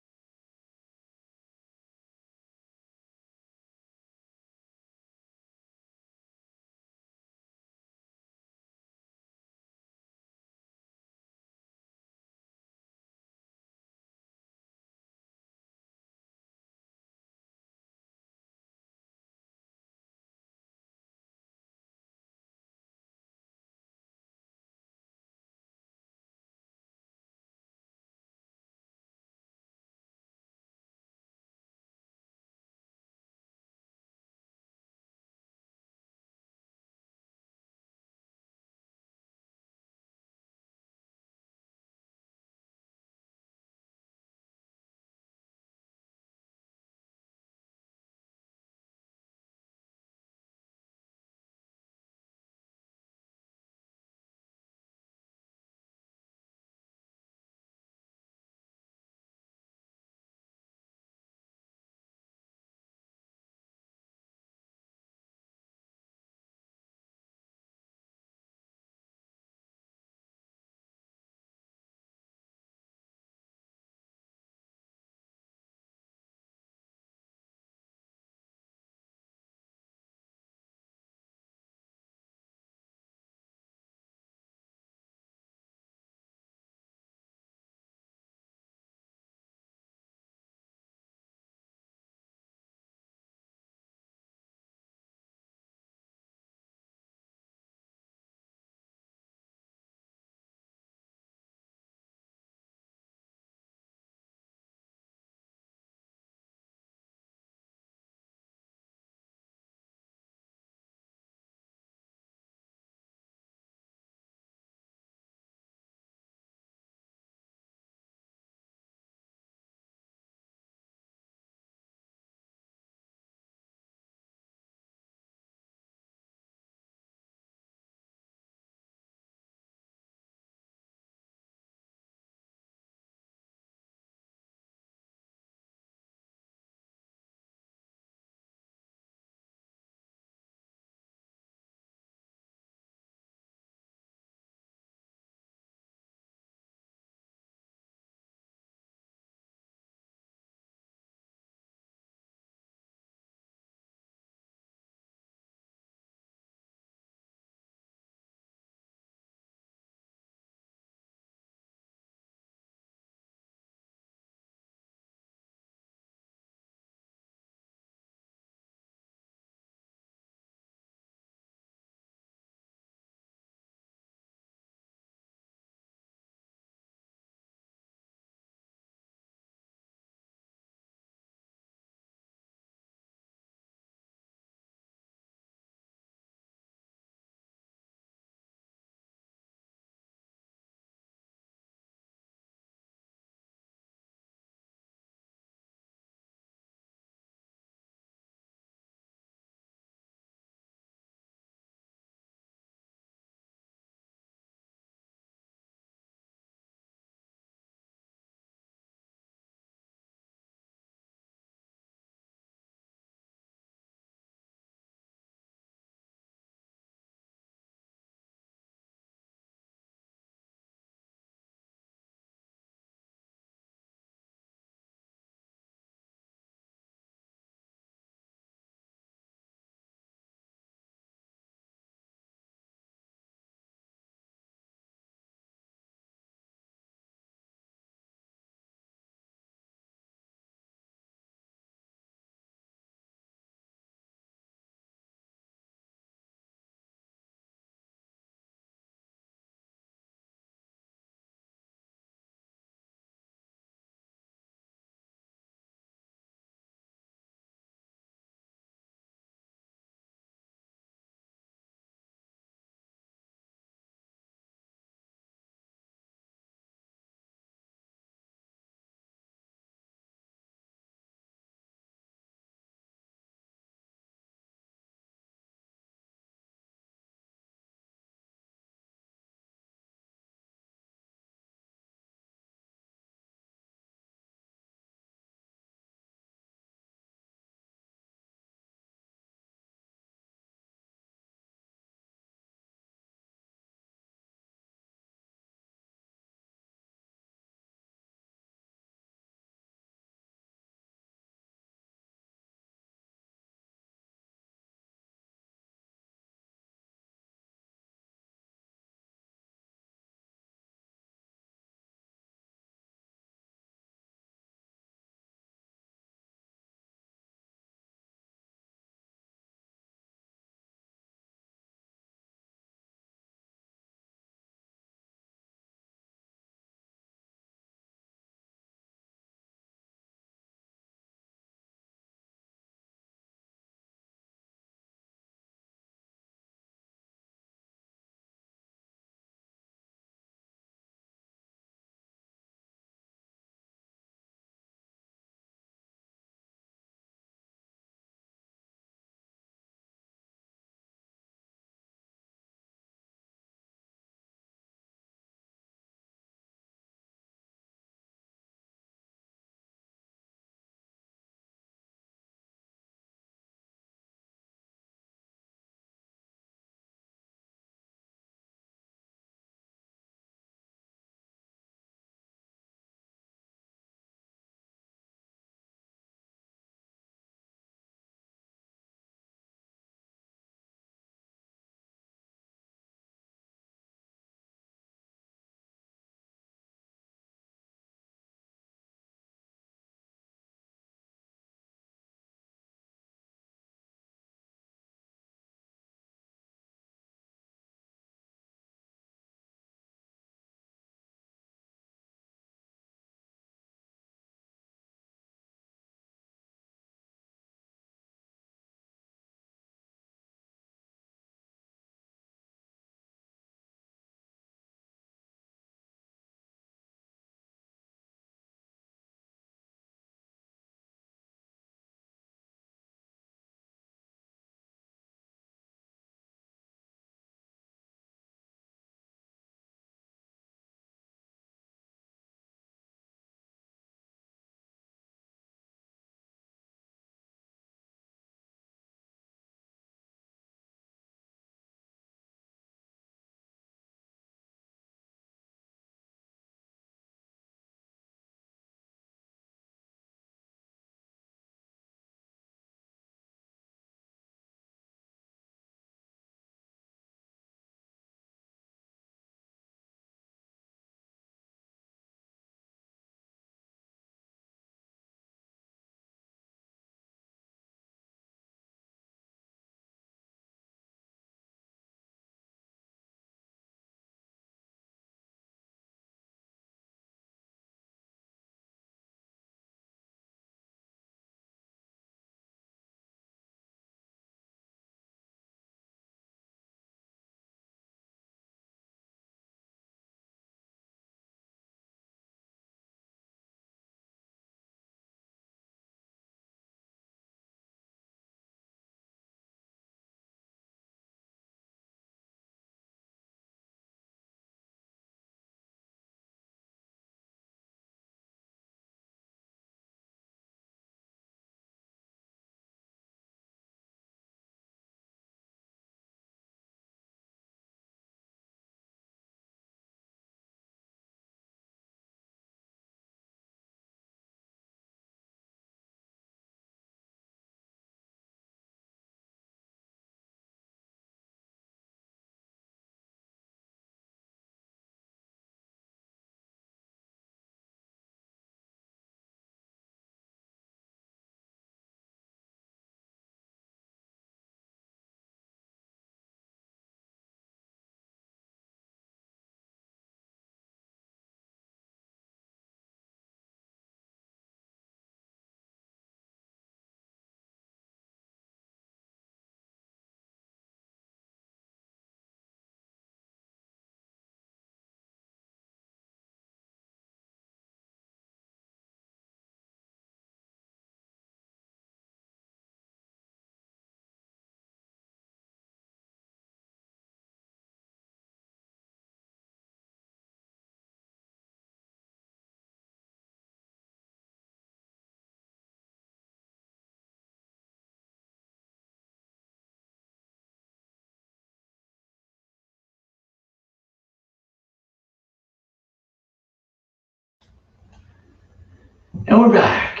And we're back.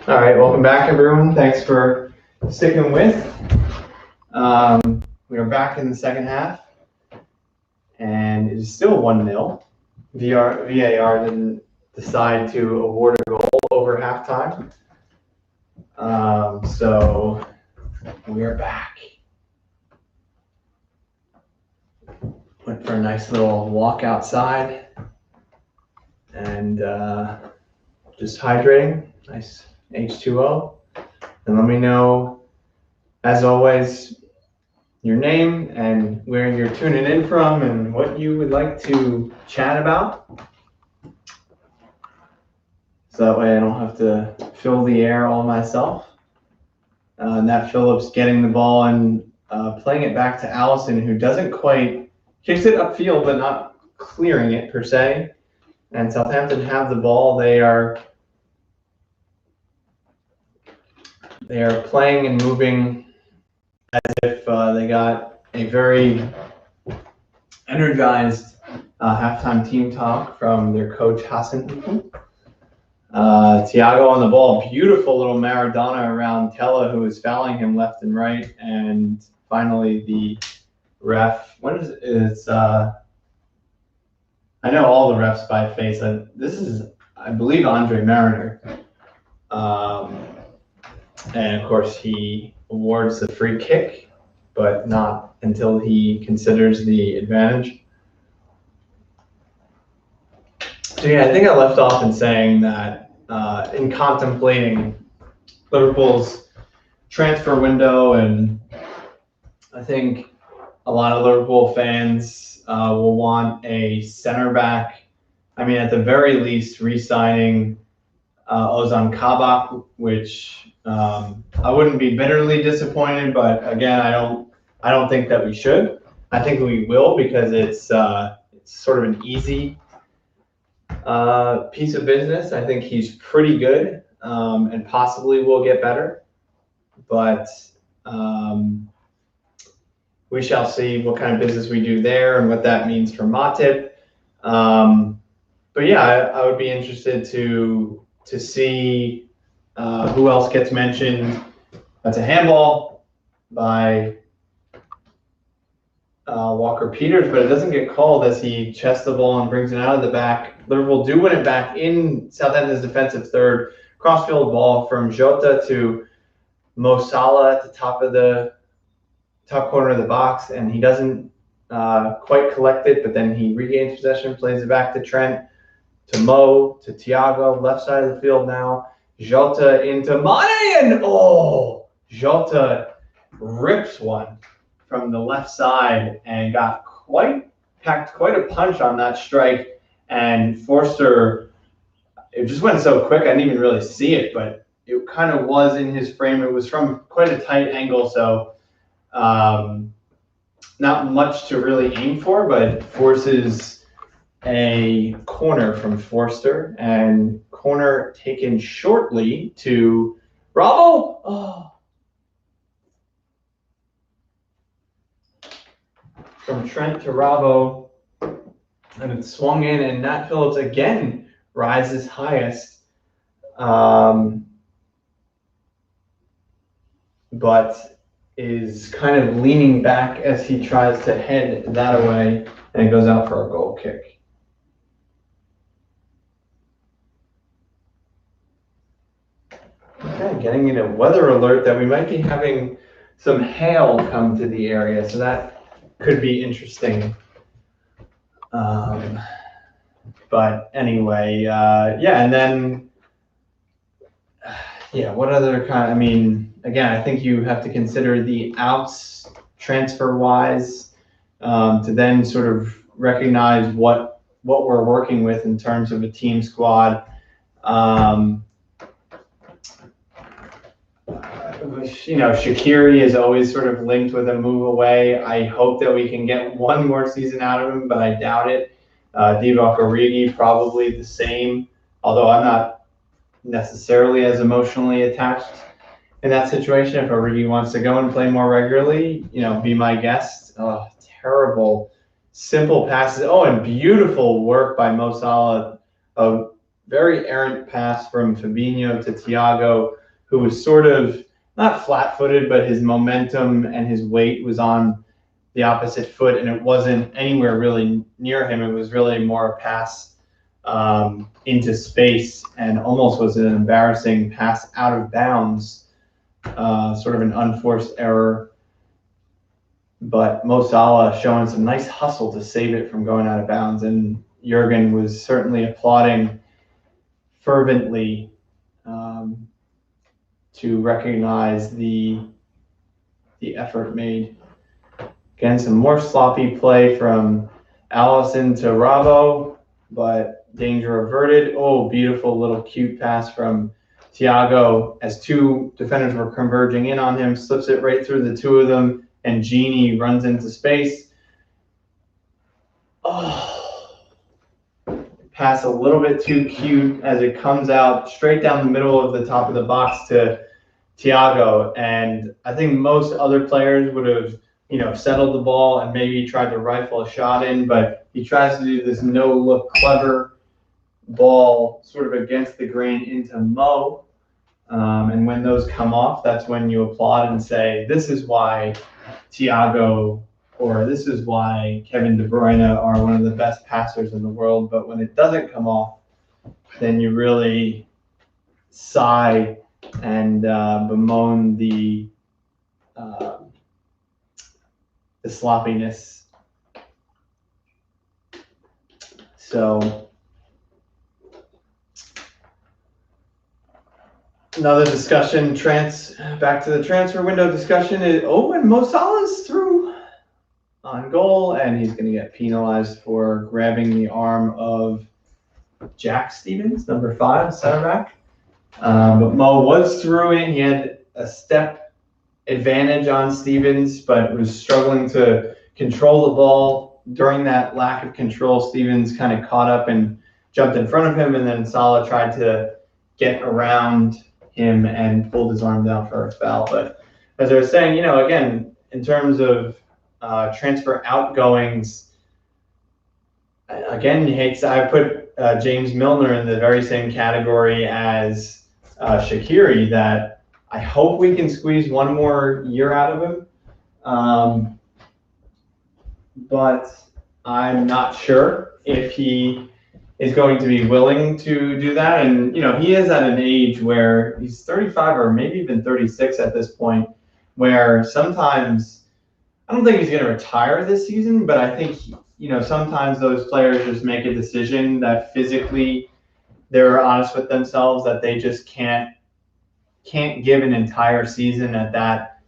All right, welcome back, everyone. Thanks for sticking with. We are back in the second half, and it is still 1-0. VAR didn't decide to award a goal over halftime. So we are back. Went for a nice little walk outside and just hydrating. Nice H2O. And let me know, as always, your name and where you're tuning in from and what you would like to chat about. So that way I don't have to fill the air all myself. Nat Phillips getting the ball and playing it back to Allison, who doesn't quite, kicks it upfield but not clearing it per se. And Southampton have the ball. They are playing and moving as if they got a very energized halftime team talk from their coach Hassan. Thiago on the ball, beautiful little Maradona around Tella, who is fouling him left and right, and finally the ref. What is it? It's I know all the refs by face. This is, I believe, Andre Mariner, and of course he awards the free kick, but not until he considers the advantage. So yeah, I think I left off in saying that in contemplating Liverpool's transfer window, and I think a lot of Liverpool fans will want a center back. I mean, at the very least, re-signing Ozan Kabak, which I wouldn't be bitterly disappointed, but again, I don't think that we should. I think we will, because it's sort of an easy piece of business. I think he's pretty good, and possibly will get better, but we shall see what kind of business we do there and what that means for Matip. But yeah, I would be interested to see who else gets mentioned. That's a handball by Walker Peters, but it doesn't get called as he chests the ball and brings it out of the back. Liverpool do win it back in Southampton's defensive third. Crossfield ball from Jota to Mo Salah at the top corner of the box, and he doesn't quite collect it, but then he regains possession, plays it back to Trent, to Mo, to Thiago, left side of the field now. Jota into Mane, and Jota rips one from the left side and packed quite a punch on that strike. And Forster, it just went so quick, I didn't even really see it, but it kind of was in his frame. It was from quite a tight angle, so not much to really aim for, but forces a corner from Forster, and corner taken shortly to Bravo. From Trent to Bravo, and it swung in, and Nat Phillips again rises highest, but is kind of leaning back as he tries to head that away, and it goes out for a goal kick. Okay, getting in a weather alert that we might be having some hail come to the area, so that could be interesting. But anyway, yeah, and then, yeah, what other kind? I mean, again, I think you have to consider the outs transfer-wise to then sort of recognize what we're working with in terms of a team squad. Shaqiri is always sort of linked with a move away. I hope that we can get one more season out of him, but I doubt it. Divock Origi, probably the same, although I'm not necessarily as emotionally attached in that situation. If Origi wants to go and play more regularly, be my guest. Terrible, simple passes. And beautiful work by Mo Salah of very errant pass from Fabinho to Thiago, who was sort of not flat-footed, but his momentum and his weight was on the opposite foot, and it wasn't anywhere really near him. It was really more a pass into space, and almost was an embarrassing pass out of bounds, sort of an unforced error. But Mo Salah showing some nice hustle to save it from going out of bounds, and Jurgen was certainly applauding fervently to recognize the effort made. Again, some more sloppy play from Allison to Ravo, but danger averted. Oh, beautiful little cute pass from Thiago as two defenders were converging in on him, slips it right through the two of them, and Genie runs into space. Oh, pass a little bit too cute as it comes out straight down the middle of the top of the box to Thiago. And I think most other players would have, settled the ball and maybe tried to rifle a shot in, but he tries to do this no-look clever ball sort of against the grain into Mo. And when those come off, that's when you applaud and say, this is why Thiago or this is why Kevin De Bruyne are one of the best passers in the world. But when it doesn't come off, then you really sigh and bemoan the sloppiness. So another discussion, back to the transfer window discussion is, and Mo Salah's through on goal, and he's going to get penalized for grabbing the arm of Jack Stevens, number 5, center back. But Mo was through it. He had a step advantage on Stevens, but was struggling to control the ball. During that lack of control, Stevens kind of caught up and jumped in front of him, and then Salah tried to get around him and pulled his arm down for a foul. But as I was saying, again, in terms of transfer outgoings, again, I put James Milner in the very same category as Shaqiri, that I hope we can squeeze one more year out of him. But I'm not sure if he is going to be willing to do that. And, he is at an age where he's 35 or maybe even 36 at this point, where sometimes, I don't think he's going to retire this season, but I think, sometimes those players just make a decision that physically they're honest with themselves that they just can't give an entire season at that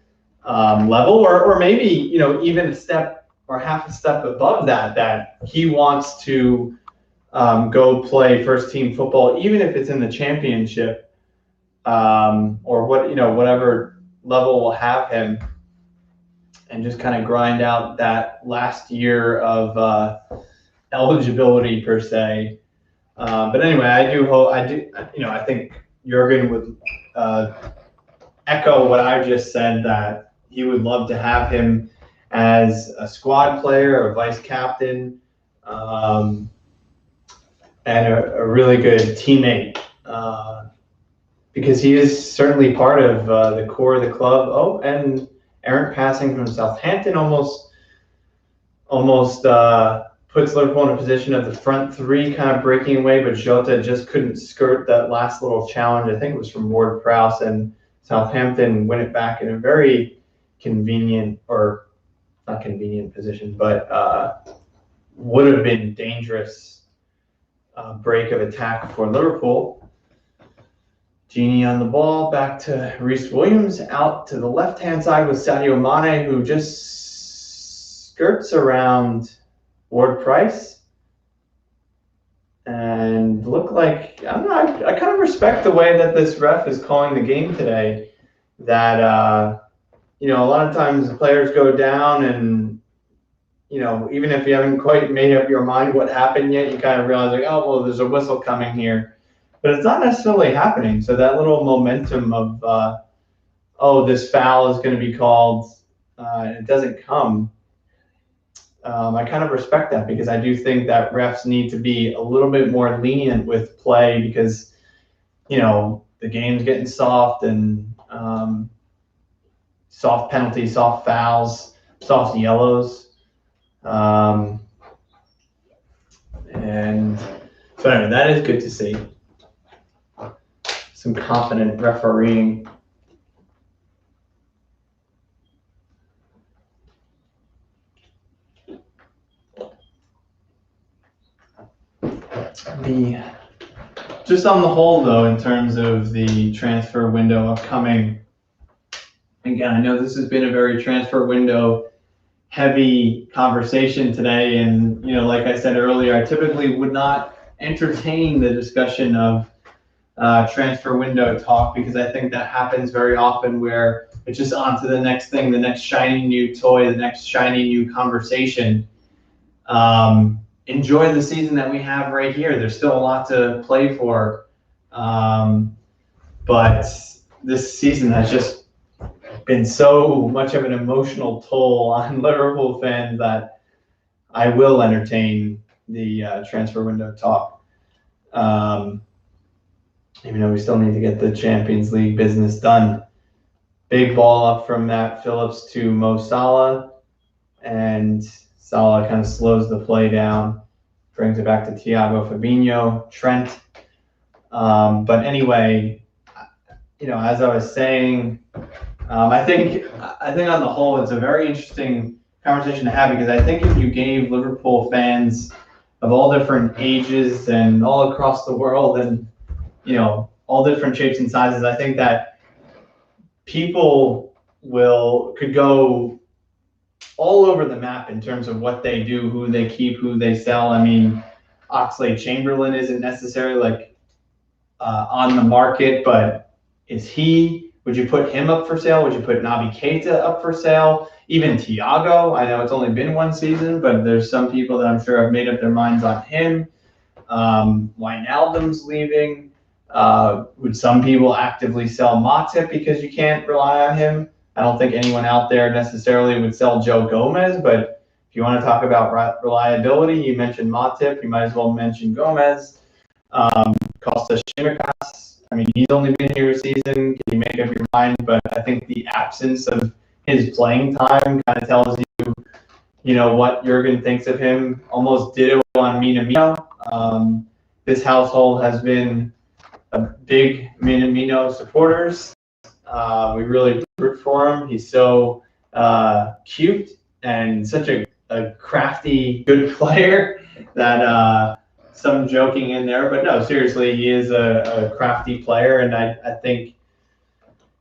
level, or maybe, even a step or half a step above that he wants to go play first team football, even if it's in the championship, or whatever level will have him, and just kind of grind out that last year of eligibility per se. But anyway, I think Jurgen would echo what I just said, that he would love to have him as a squad player, a vice captain, and a really good teammate, because he is certainly part of the core of the club. Oh, and errant passing from Southampton almost puts Liverpool in a position of the front three kind of breaking away, but Jota just couldn't skirt that last little challenge. I think it was from Ward-Prowse, and Southampton win it back in a very convenient, or not convenient position, but would have been dangerous break of attack for Liverpool. Genie on the ball, back to Reece Williams, out to the left-hand side with Sadio Mane, who just skirts around Ward-Prowse and look like, I don't know, I kind of respect the way that this ref is calling the game today, that a lot of times the players go down and, even if you haven't quite made up your mind what happened yet, you kind of realize, like, oh, well, there's a whistle coming here. But it's not necessarily happening. So that little momentum of, this foul is going to be called, and it doesn't come, I kind of respect that, because I do think that refs need to be a little bit more lenient with play, because, you know, the game's getting soft, and soft penalties, soft fouls, soft yellows. And so anyway, that is good to see. Some confident refereeing. Just on the whole, though, in terms of the transfer window upcoming, again, I know this has been a very transfer window heavy conversation today, and, you know, like I said earlier, I typically would not entertain the discussion of transfer window talk, because I think that happens very often where it's just on to the next thing, the next shiny new toy, the next shiny new conversation. Enjoy the season that we have right here. There's still a lot to play for. But this season has just been so much of an emotional toll on Liverpool fans that I will entertain the transfer window talk. Even though we still need to get the Champions League business done. Big ball up from Matt Phillips to Mo Salah, and Salah kind of slows the play down, brings it back to Thiago, Fabinho, Trent. But anyway, you know, as I was saying, I think on the whole, it's a very interesting conversation to have, because I think if you gave Liverpool fans of all different ages and all across the world, and, you know, all different shapes and sizes, I think that people could go all over the map in terms of what they do, who they keep, who they sell. I mean, Oxlade-Chamberlain isn't necessarily like on the market, but would you put him up for sale? Would you put Naby Keita up for sale? Even Thiago, I know it's only been one season, but there's some people that I'm sure have made up their minds on him. Wijnaldum's leaving. Would some people actively sell Matip because you can't rely on him? I don't think anyone out there necessarily would sell Joe Gomez, but if you want to talk about reliability, you mentioned Matip, you might as well mention Gomez. Kostas Tsimikas, I mean, he's only been here a season. Can you make up your mind? But I think the absence of his playing time kind of tells you, you know, what Jurgen thinks of him. Almost ditto on Minamino. This household has been a big Minamino supporters. We really root for him. He's so cute and such a crafty, good player that some joking in there. But no, seriously, he is a crafty player, and I think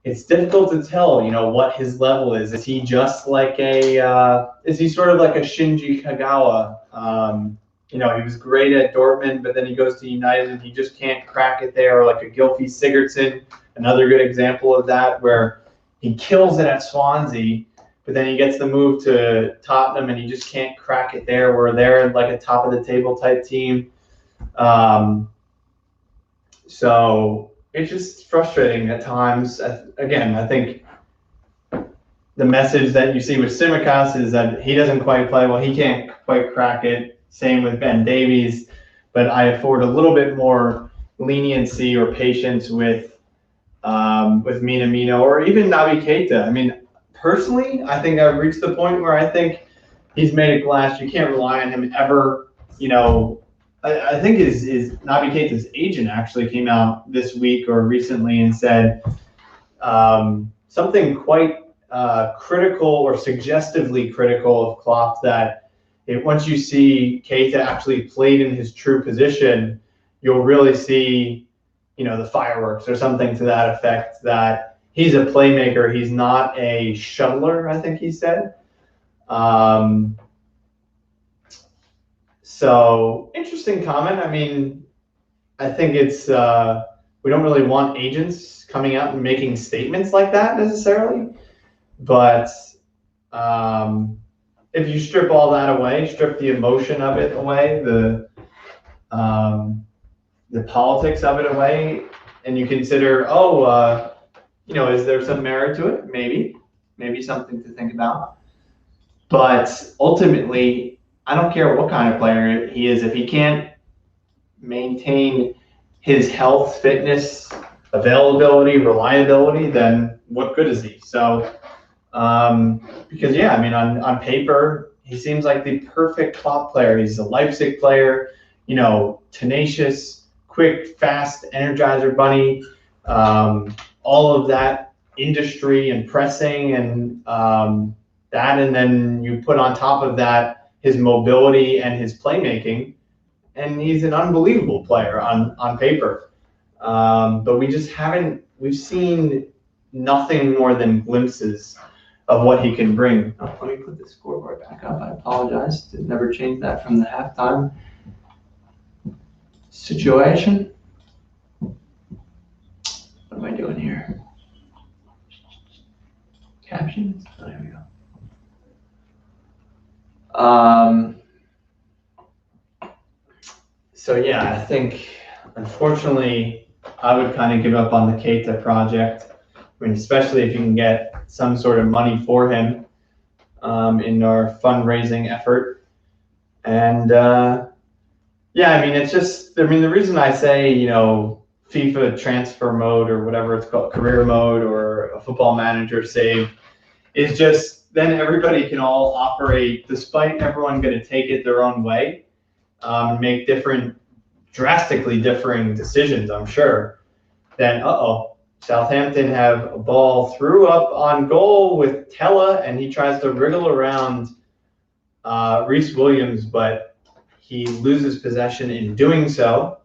it's difficult to tell, you know, what his level is. Is he just like is he sort of like a Shinji Kagawa? You know, he was great at Dortmund, but then he goes to United and he just can't crack it there. Or like a Gylfi Sigurdsson, another good example of that, where he kills it at Swansea, but then he gets the move to Tottenham and he just can't crack it there, where they're like a top of the table type team. So it's just frustrating at times. Again, I think the message that you see with Tsimikas is that he doesn't quite play well. He can't quite crack it. Same with Ben Davies. But I afford a little bit more leniency or patience with Minamino or even Naby Keita. I mean, personally, I think I've reached the point where I think he's made a glass. You can't rely on him ever. You know, I think his Naby Keita's agent actually came out this week or recently and said something quite critical or suggestively critical of Klopp, that once you see Keita actually played in his true position, you'll really see, you know, the fireworks or something to that effect, that he's a playmaker. He's not a shuttler, I think he said. So interesting comment. I mean, I think it's we don't really want agents coming out and making statements like that necessarily, but if you strip all that away, strip the emotion of it away, the politics of it away, and you consider, you know, is there some merit to it? Maybe something to think about. But ultimately, I don't care what kind of player he is. If he can't maintain his health, fitness, availability, reliability, then what good is he? So, because yeah, I mean, on paper, he seems like the perfect Klopp player. He's a Leipzig player, tenacious, quick, fast, energizer bunny, all of that industry and pressing and that, and then you put on top of that his mobility and his playmaking, and he's an unbelievable player on paper. But we've seen nothing more than glimpses of what he can bring. Oh, let me put the scoreboard back up. I apologize. Did never change that from the halftime situation. What am I doing here? Captions? Oh, there we go. So yeah, I think unfortunately I would kind of give up on the Keita project. I mean, especially if you can get some sort of money for him in our fundraising effort. And yeah, I mean, it's just, I mean, the reason I say, FIFA transfer mode or whatever it's called, career mode or a football manager save, is just then everybody can all operate, despite everyone going to take it their own way, make drastically differing decisions, I'm sure. Then, Southampton have a ball through up on goal with Tella, and he tries to wriggle around Reece Williams, but he loses possession in doing so.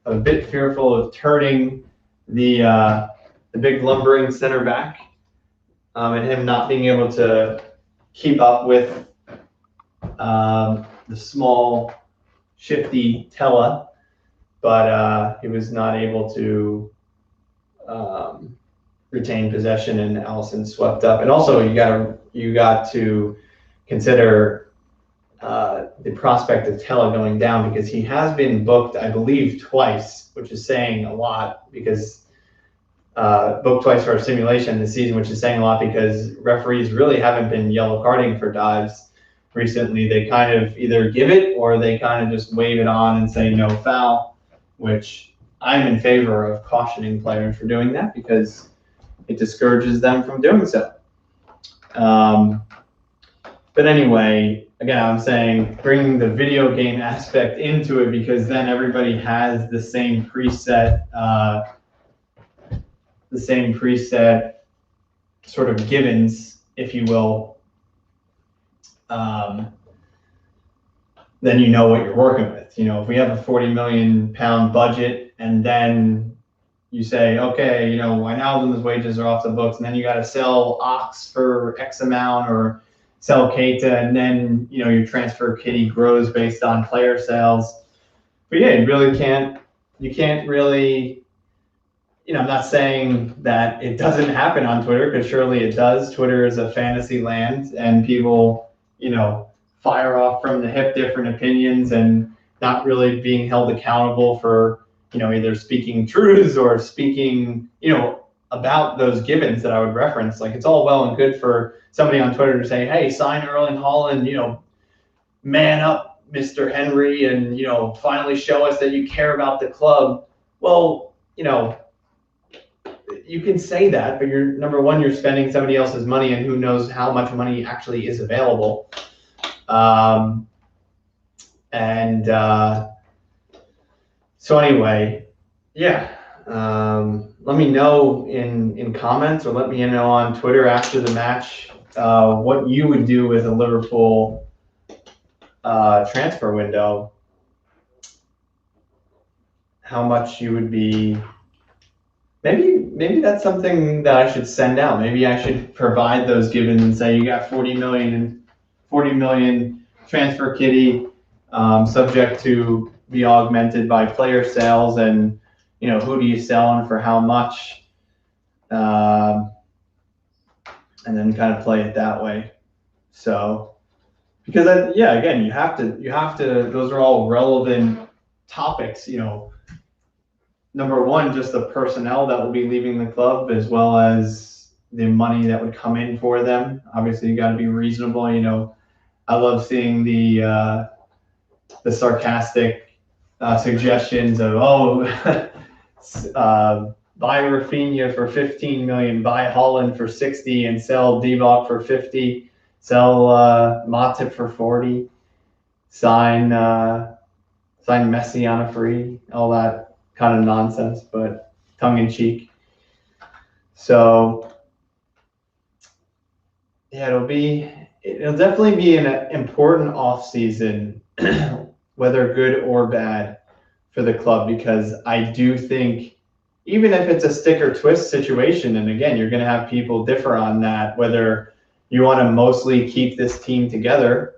I'm a bit fearful of turning the big lumbering center back and him not being able to keep up with the small, shifty Tella, but he was not able to retain possession, and Allison swept up. And also, you got to consider the prospect of Tella going down, because he has been booked, I believe, twice, which is saying a lot, because booked twice for a simulation this season, which is saying a lot because referees really haven't been yellow carding for dives recently. They kind of either give it or they kind of just wave it on and say no foul, which I'm in favor of cautioning players for doing that because it discourages them from doing so. But anyway, again, I'm saying bringing the video game aspect into it, because then everybody has the same preset sort of givens, if you will. Then you know what you're working with. If we have a £40 million budget, and then you say, okay, Wijnaldum's wages are off the books, and then you got to sell Ox for X amount, or sell Keita, and then your transfer kitty grows based on player sales. But yeah, you can't really. I'm not saying that it doesn't happen on Twitter, because surely it does. Twitter is a fantasy land, and people, fire off from the hip different opinions and not really being held accountable for, either speaking truths or speaking, about those givens that I would reference. Like, it's all well and good for somebody on Twitter to say, hey, sign Erling Haaland, man up, Mr. Henry, and, finally show us that you care about the club. Well, you can say that, but number one, you're spending somebody else's money, and who knows how much money actually is available. So anyway, yeah. Let me know in comments, or let me know on Twitter after the match what you would do with a Liverpool transfer window. How much you would be. Maybe that's something that I should send out. Maybe I should provide those givens and say you got 40 million transfer kitty, subject to be augmented by player sales, and who do you sell and for how much, and then kind of play it that way. So, because again, you have to. Those are all relevant topics. Number one, just the personnel that will be leaving the club, as well as the money that would come in for them. Obviously, you got to be reasonable. I love seeing the sarcastic suggestions of, oh, buy Rafinha for 15 million, buy Holland for 60, and sell Divock for 50, sell Matip for 40, sign Messi on a free, all that kind of nonsense, but tongue in cheek. So yeah, it'll definitely be an important off season, whether good or bad, for the club, because I do think, even if it's a stick or twist situation, and again, you're going to have people differ on that, whether you want to mostly keep this team together.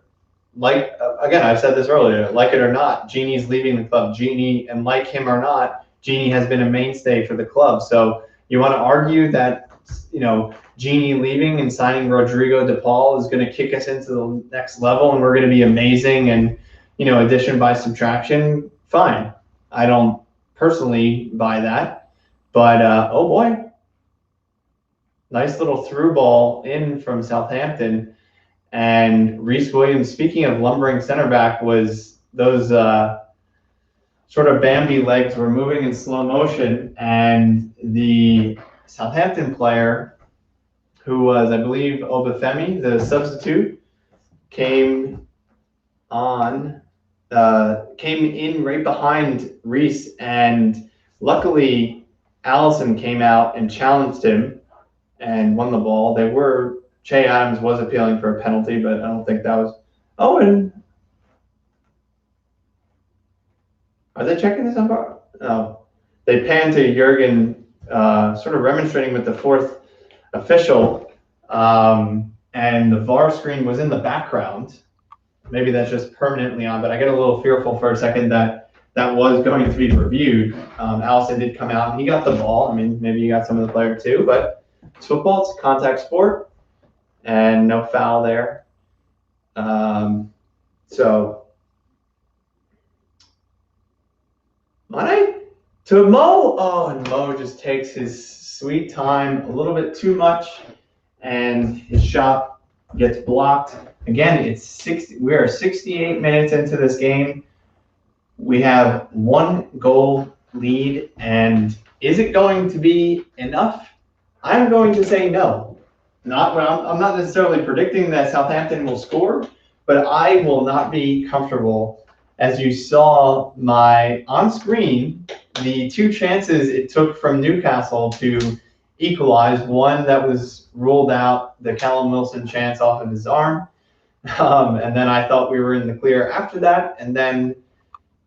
Like, again, I've said this earlier, like it or not, Genie's leaving the club. Genie, and like him or not, Genie has been a mainstay for the club. So you want to argue that, Genie leaving and signing Rodrigo de Paul is going to kick us into the next level and we're going to be amazing and, addition by subtraction, fine. I don't personally buy that. But, oh boy, nice little through ball in from Southampton. And Reece Williams, speaking of lumbering center back, was those sort of Bambi legs were moving in slow motion. And the Southampton player, who was, I believe, Obafemi, the substitute, came in right behind Reece. And luckily, Allison came out and challenged him and won the ball. Che Adams was appealing for a penalty, but I don't think that was. Oh, and are they checking this umpire? No. They panned to Jurgen, sort of remonstrating with the fourth official, and the VAR screen was in the background. Maybe that's just permanently on, but I get a little fearful for a second that was going to be reviewed. Allison did come out and he got the ball. I mean, maybe he got some of the player too, but it's football, it's a contact sport. And no foul there. So Mane to Mo. Oh, and Mo just takes his sweet time a little bit too much, and his shot gets blocked. Again, we are 68 minutes into this game. We have 1 goal lead, and is it going to be enough? I'm going to say no. I'm not necessarily predicting that Southampton will score, but I will not be comfortable. As you saw on screen, the 2 chances it took from Newcastle to equalize, one that was ruled out, the Callum Wilson chance off of his arm, and then I thought we were in the clear after that, and then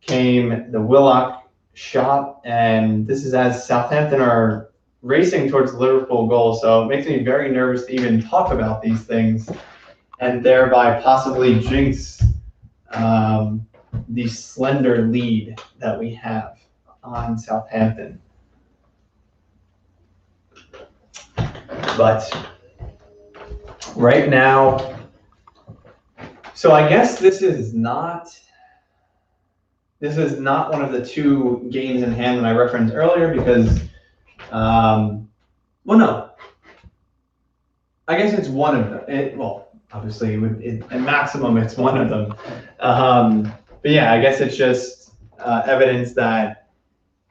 came the Willock shot, and this is as Southampton are racing towards the Liverpool goal, so it makes me very nervous to even talk about these things and thereby possibly jinx the slender lead that we have on Southampton. But right now, so I guess this is not one of the 2 games in hand that I referenced earlier because well, no. I guess it's one of them. Obviously, at maximum, it's one of them. But yeah, I guess it's just evidence that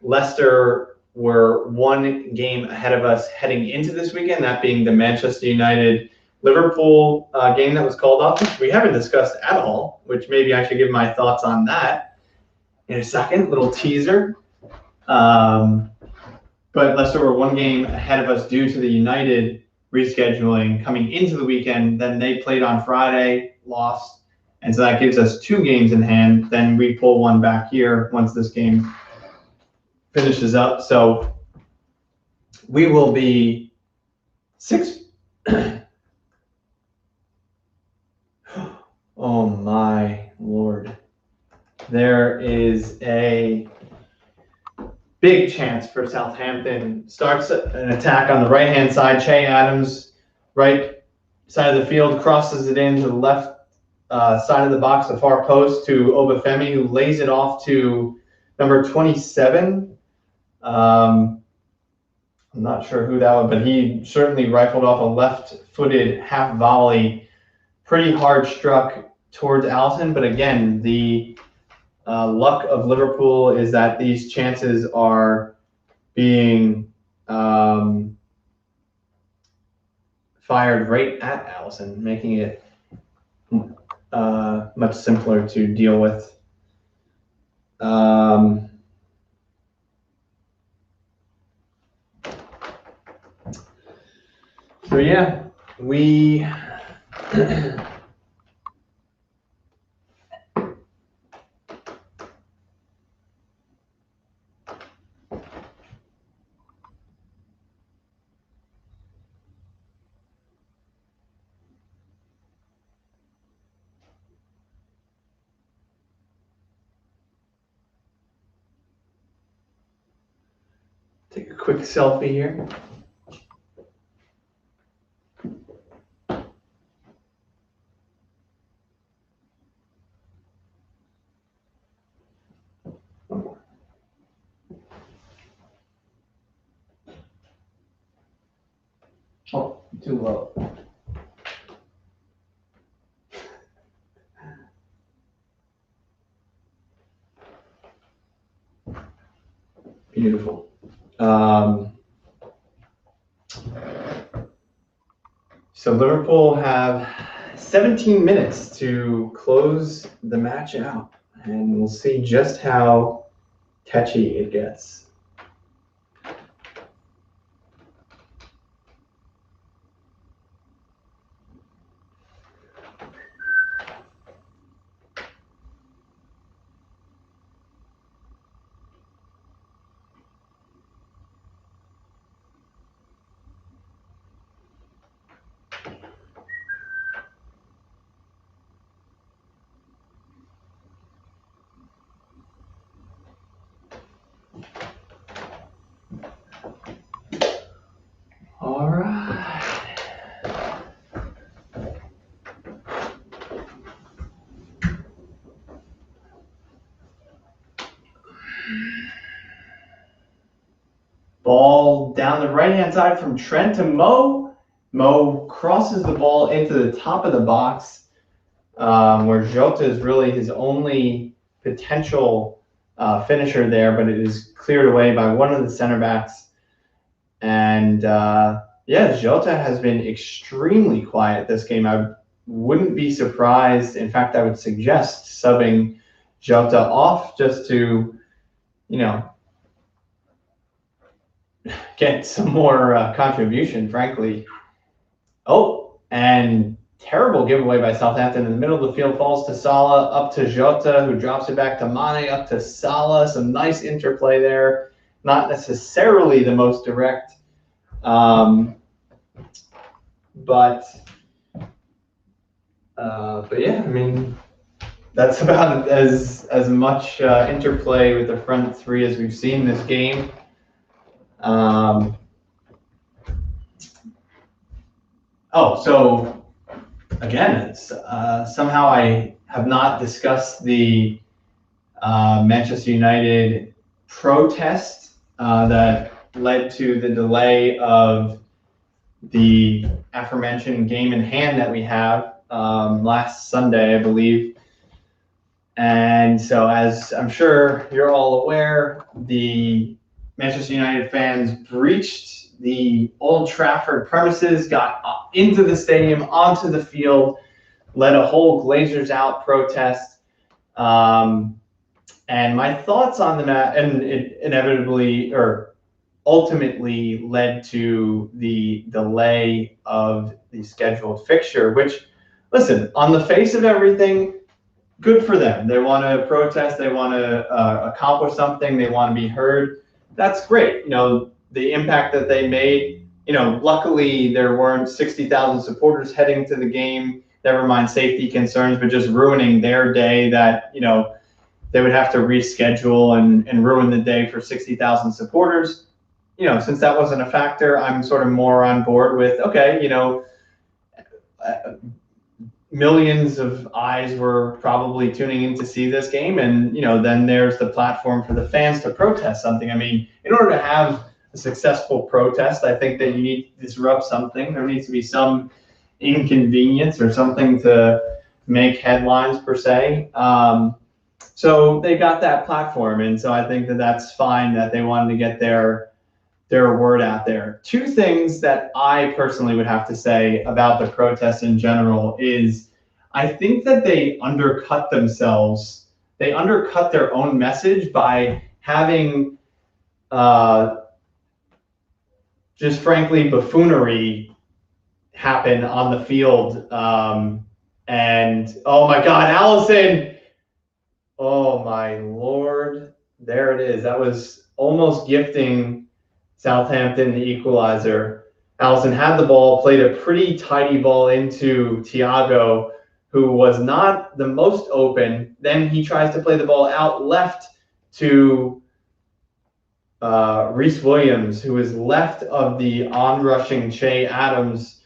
Leicester were 1 game ahead of us heading into this weekend, that being the Manchester United Liverpool game that was called off, which we haven't discussed at all, which maybe I should give my thoughts on that in a second, little teaser. But Leicester were 1 game ahead of us due to the United rescheduling coming into the weekend. Then they played on Friday, lost. And so that gives us 2 games in hand. Then we pull 1 back here once this game finishes up. So we will be 6. Oh my Lord. There is a big chance for Southampton. Starts an attack on the right-hand side. Che Adams, right side of the field, crosses it into the left side of the box, the far post, to Obafemi, who lays it off to number 27. I'm not sure who that was, but he certainly rifled off a left-footed half volley. Pretty hard struck towards Alisson, but again, the luck of Liverpool is that these chances are being fired right at Alisson, making it much simpler to deal with. So yeah, we take a quick selfie here. Oh, too low. Beautiful. So Liverpool have 17 minutes to close the match out, and we'll see just how catchy it gets. All right. Ball down the right-hand side from Trent to Mo. Mo crosses the ball into the top of the box, where Jota is really his only potential finisher there, but it is cleared away by one of the center backs. And yeah, Jota has been extremely quiet this game. I wouldn't be surprised. In fact, I would suggest subbing Jota off just to, get some more contribution, frankly. Oh, and terrible giveaway by Southampton in the middle of the field. Falls to Salah, up to Jota, who drops it back to Mane, up to Salah. Some nice interplay there. Not necessarily the most direct, but yeah, I mean, that's about as much interplay with the front three as we've seen this game. So again, it's, somehow I have not discussed the Manchester United protest that led to the delay of the aforementioned game in hand that we have last Sunday, I believe. And so, as I'm sure you're all aware, the Manchester United fans breached the Old Trafford premises, got into the stadium, onto the field, led a whole Glazers out protest. And my thoughts on the match, and it inevitably or ultimately led to the delay of the scheduled fixture, which, listen, on the face of everything, good for them. They want to protest. They want to accomplish something. They want to be heard. That's great. The impact that they made, luckily there weren't 60,000 supporters heading to the game, never mind safety concerns, but just ruining their day that, they would have to reschedule and ruin the day for 60,000 supporters. Since that wasn't a factor, I'm sort of more on board with, okay, millions of eyes were probably tuning in to see this game, and then there's the platform for the fans to protest something. I mean, in order to have a successful protest, I think that you need to disrupt something. There needs to be some inconvenience or something to make headlines per se. So they got that platform, and so I think that that's fine that they wanted to get their word out there. Two things that I personally would have to say about the protests in general is I think that they undercut themselves. They undercut their own message by having just frankly buffoonery happen on the field. And oh my God, Allison! Oh my Lord, there it is. That was almost gifting Southampton the equalizer. Allison had the ball, played a pretty tidy ball into Thiago, who was not the most open. Then he tries to play the ball out left to Reece Williams, who is left of the onrushing Che Adams,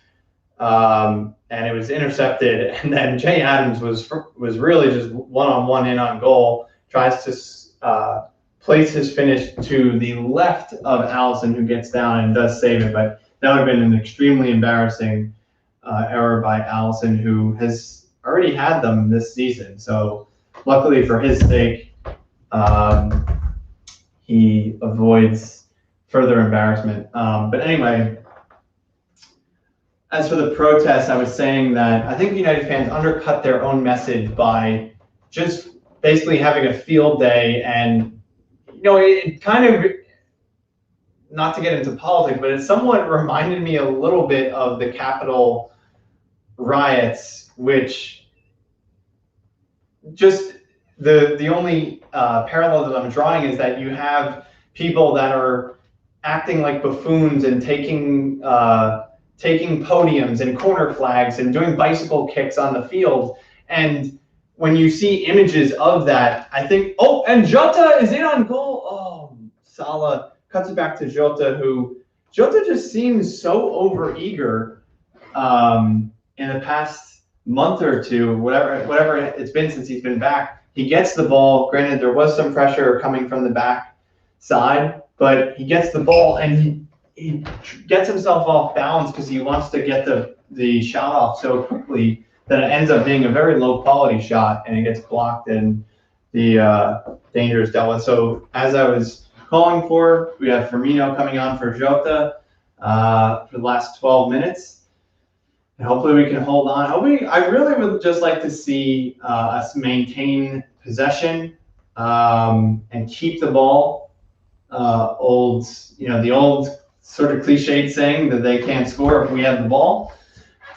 and it was intercepted. And then Che Adams was really just one-on-one in on goal. Tries to place his finish to the left of Allison, who gets down and does save it. But that would have been an extremely embarrassing error by Allison, who has already had them this season. So luckily for his sake, he avoids further embarrassment. But anyway, as for the protests, I was saying that I think United fans undercut their own message by just basically having a field day. And, you know, it kind of, not to get into politics, but it somewhat reminded me a little bit of the Capitol riots, which just the only parallel that I'm drawing is that you have people that are acting like buffoons and taking podiums and corner flags and doing bicycle kicks on the field. And when you see images of that, I think, oh, and Jota is in on goal. Oh, Salah cuts it back to Jota, who Jota just seems so overeager in the past month or two, whatever it's been since he's been back. He gets the ball. Granted, there was some pressure coming from the back side, but he gets the ball and he gets himself off balance because he wants to get the shot off so quickly that it ends up being a very low quality shot, and it gets blocked and the danger is dealt with. So as I was calling for, we have Firmino coming on for Jota for the last 12 minutes. And hopefully we can hold on. I really would just like to see us maintain possession and keep the ball. The old sort of cliched saying that they can't score if we have the ball.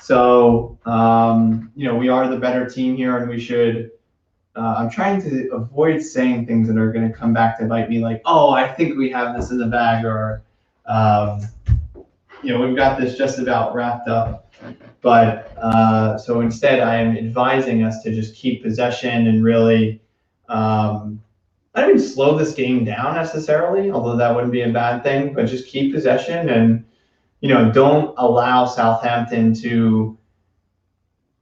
So, we are the better team here, and we should. I'm trying to avoid saying things that are going to come back to bite me, like, oh, I think we have this in the bag, or, we've got this just about wrapped up. But so instead, I am advising us to just keep possession and really not even slow this game down necessarily, although that wouldn't be a bad thing, but just keep possession and, don't allow Southampton to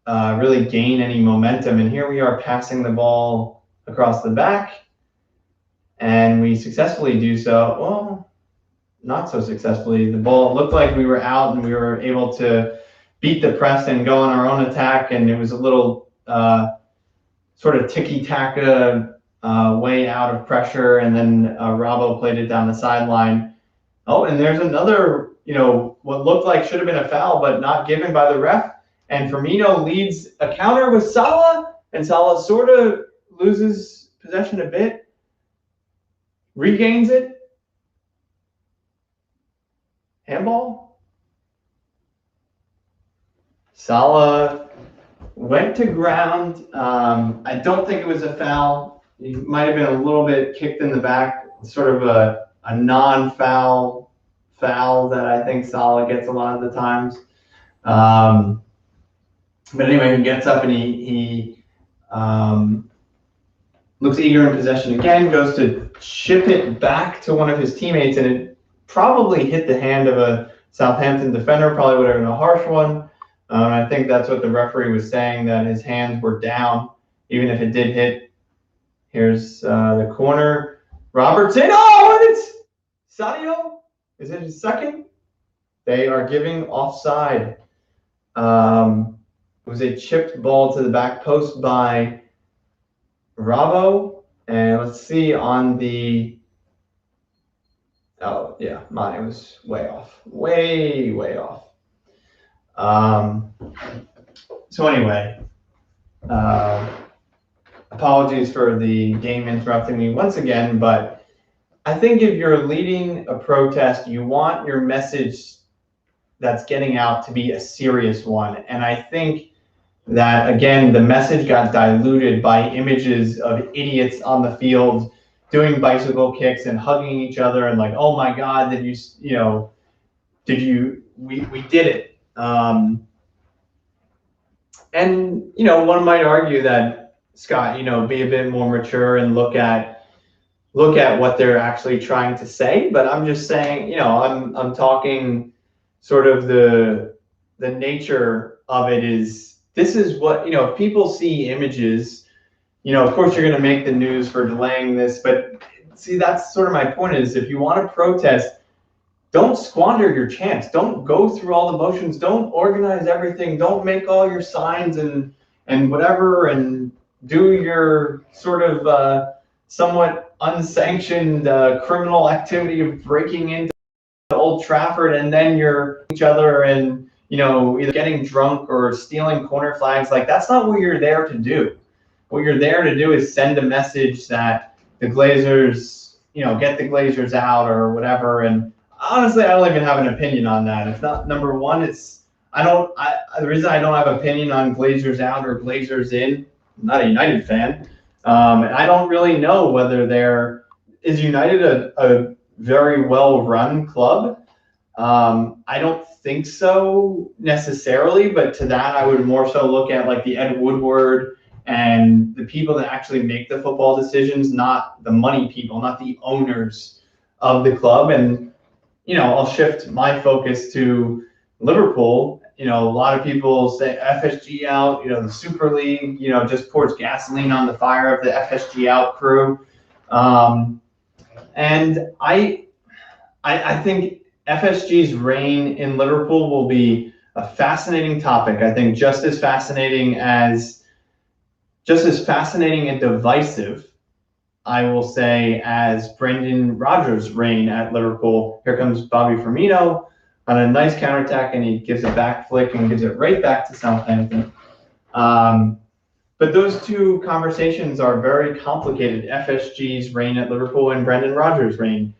really gain any momentum. And here we are passing the ball across the back, and we successfully do so. Well, not so successfully. The ball looked like we were out, and we were able to beat the press and go on our own attack, and it was a little sort of tiki-taka way out of pressure, and then Robbo played it down the sideline. Oh, and there's another, what looked like should have been a foul, but not given by the ref. And Firmino leads a counter with Salah, and Salah sort of loses possession a bit, regains it. Handball? Salah went to ground. I don't think it was a foul. He might have been a little bit kicked in the back, sort of a non-foul foul that I think Salah gets a lot of the times. But anyway, he gets up and he looks eager in possession again, goes to chip it back to one of his teammates, and it probably hit the hand of a Southampton defender, probably would have been a harsh one. I think that's what the referee was saying, that his hands were down, even if it did hit. Here's the corner. Robertson. Oh, and it's Sadio. Is it his second? They are giving offside. It was a chipped ball to the back post by Rabo. And let's see on the, oh yeah, mine was way off, way off. So anyway, apologies for the game interrupting me once again, but I think if you're leading a protest, you want your message that's getting out to be a serious one. And I think that, again, the message got diluted by images of idiots on the field doing bicycle kicks and hugging each other and like, oh my God, we did it. And, one might argue that, Scott, be a bit more mature and look at what they're actually trying to say. But I'm just saying, I'm talking sort of the nature of it is, this is what, if people see images, of course you're going to make the news for delaying this, but see, that's sort of my point is, if you want to protest, don't squander your chance. Don't go through all the motions. Don't organize everything. Don't make all your signs and whatever, and do your sort of somewhat unsanctioned criminal activity of breaking into Old Trafford, and then you're each other and either getting drunk or stealing corner flags. Like, that's not what you're there to do. What you're there to do is send a message that the Glazers, get the Glazers out or whatever. And honestly, I don't even have an opinion on that. It's not, number one, the reason I don't have an opinion on Glazers out or Glazers in, I'm not a United fan. And I don't really know whether is United a very well-run club. I don't think so necessarily, but to that I would more so look at like the Ed Woodward and the people that actually make the football decisions, not the money people, not the owners of the club. And I'll shift my focus to Liverpool. A lot of people say FSG out, the Super League, just pours gasoline on the fire of the FSG out crew. And I think FSG's reign in Liverpool will be a fascinating topic. I think just as fascinating and divisive, I will say, as Brendan Rodgers' reign at Liverpool. Here comes Bobby Firmino on a nice counterattack, and he gives a back flick and gives it right back to Southampton. But those two conversations are very complicated. FSG's reign at Liverpool and Brendan Rodgers' reign.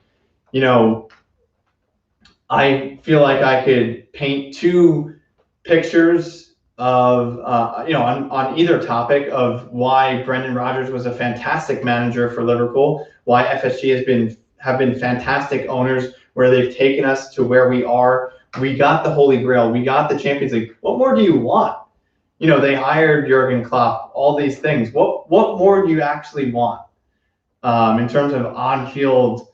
I feel like I could paint two pictures of, on either topic of why Brendan Rodgers was a fantastic manager for Liverpool, why FSG have been fantastic owners, where they've taken us to where we are. We got the Holy Grail. We got the Champions League. What more do you want? They hired Jurgen Klopp, all these things. What more do you actually want in terms of on-field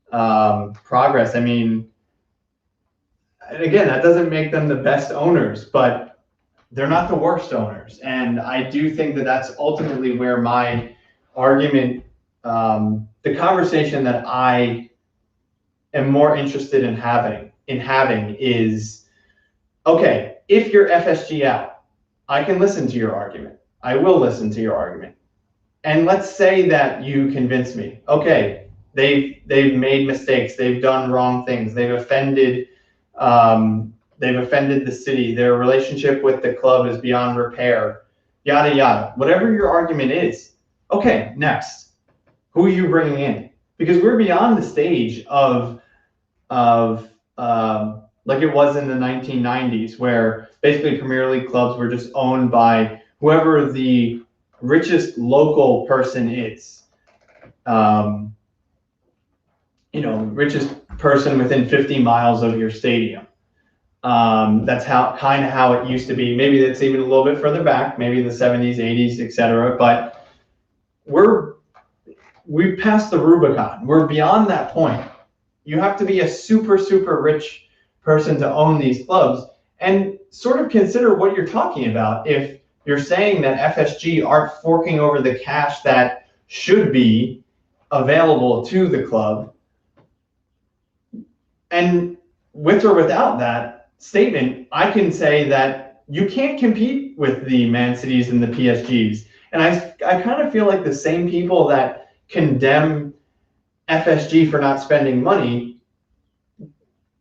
progress? I mean, and again, that doesn't make them the best owners, but they're not the worst owners. And I do think that that's ultimately where my argument, the conversation that I am more interested in having is, okay, if you're FSG out, I can listen to your argument. I will listen to your argument. And let's say that you convince me, okay, they've made mistakes, they've done wrong things, they've offended the city, their relationship with the club is beyond repair, yada yada. Whatever your argument is, okay, next, who are you bringing in? Because we're beyond the stage of like it was in the 1990s, where basically Premier League clubs were just owned by whoever the richest local person is. Richest person within 50 miles of your stadium. That's how it used to be. Maybe that's even a little bit further back, maybe the 70s, 80s, etc. But we've passed the Rubicon. We're beyond that point. You have to be a super, super rich person to own these clubs, and sort of consider what you're talking about. If you're saying that FSG aren't forking over the cash that should be available to the club, and with or without that statement, I can say that you can't compete with the Man Cities and the PSGs. And I kind of feel like the same people that condemn FSG for not spending money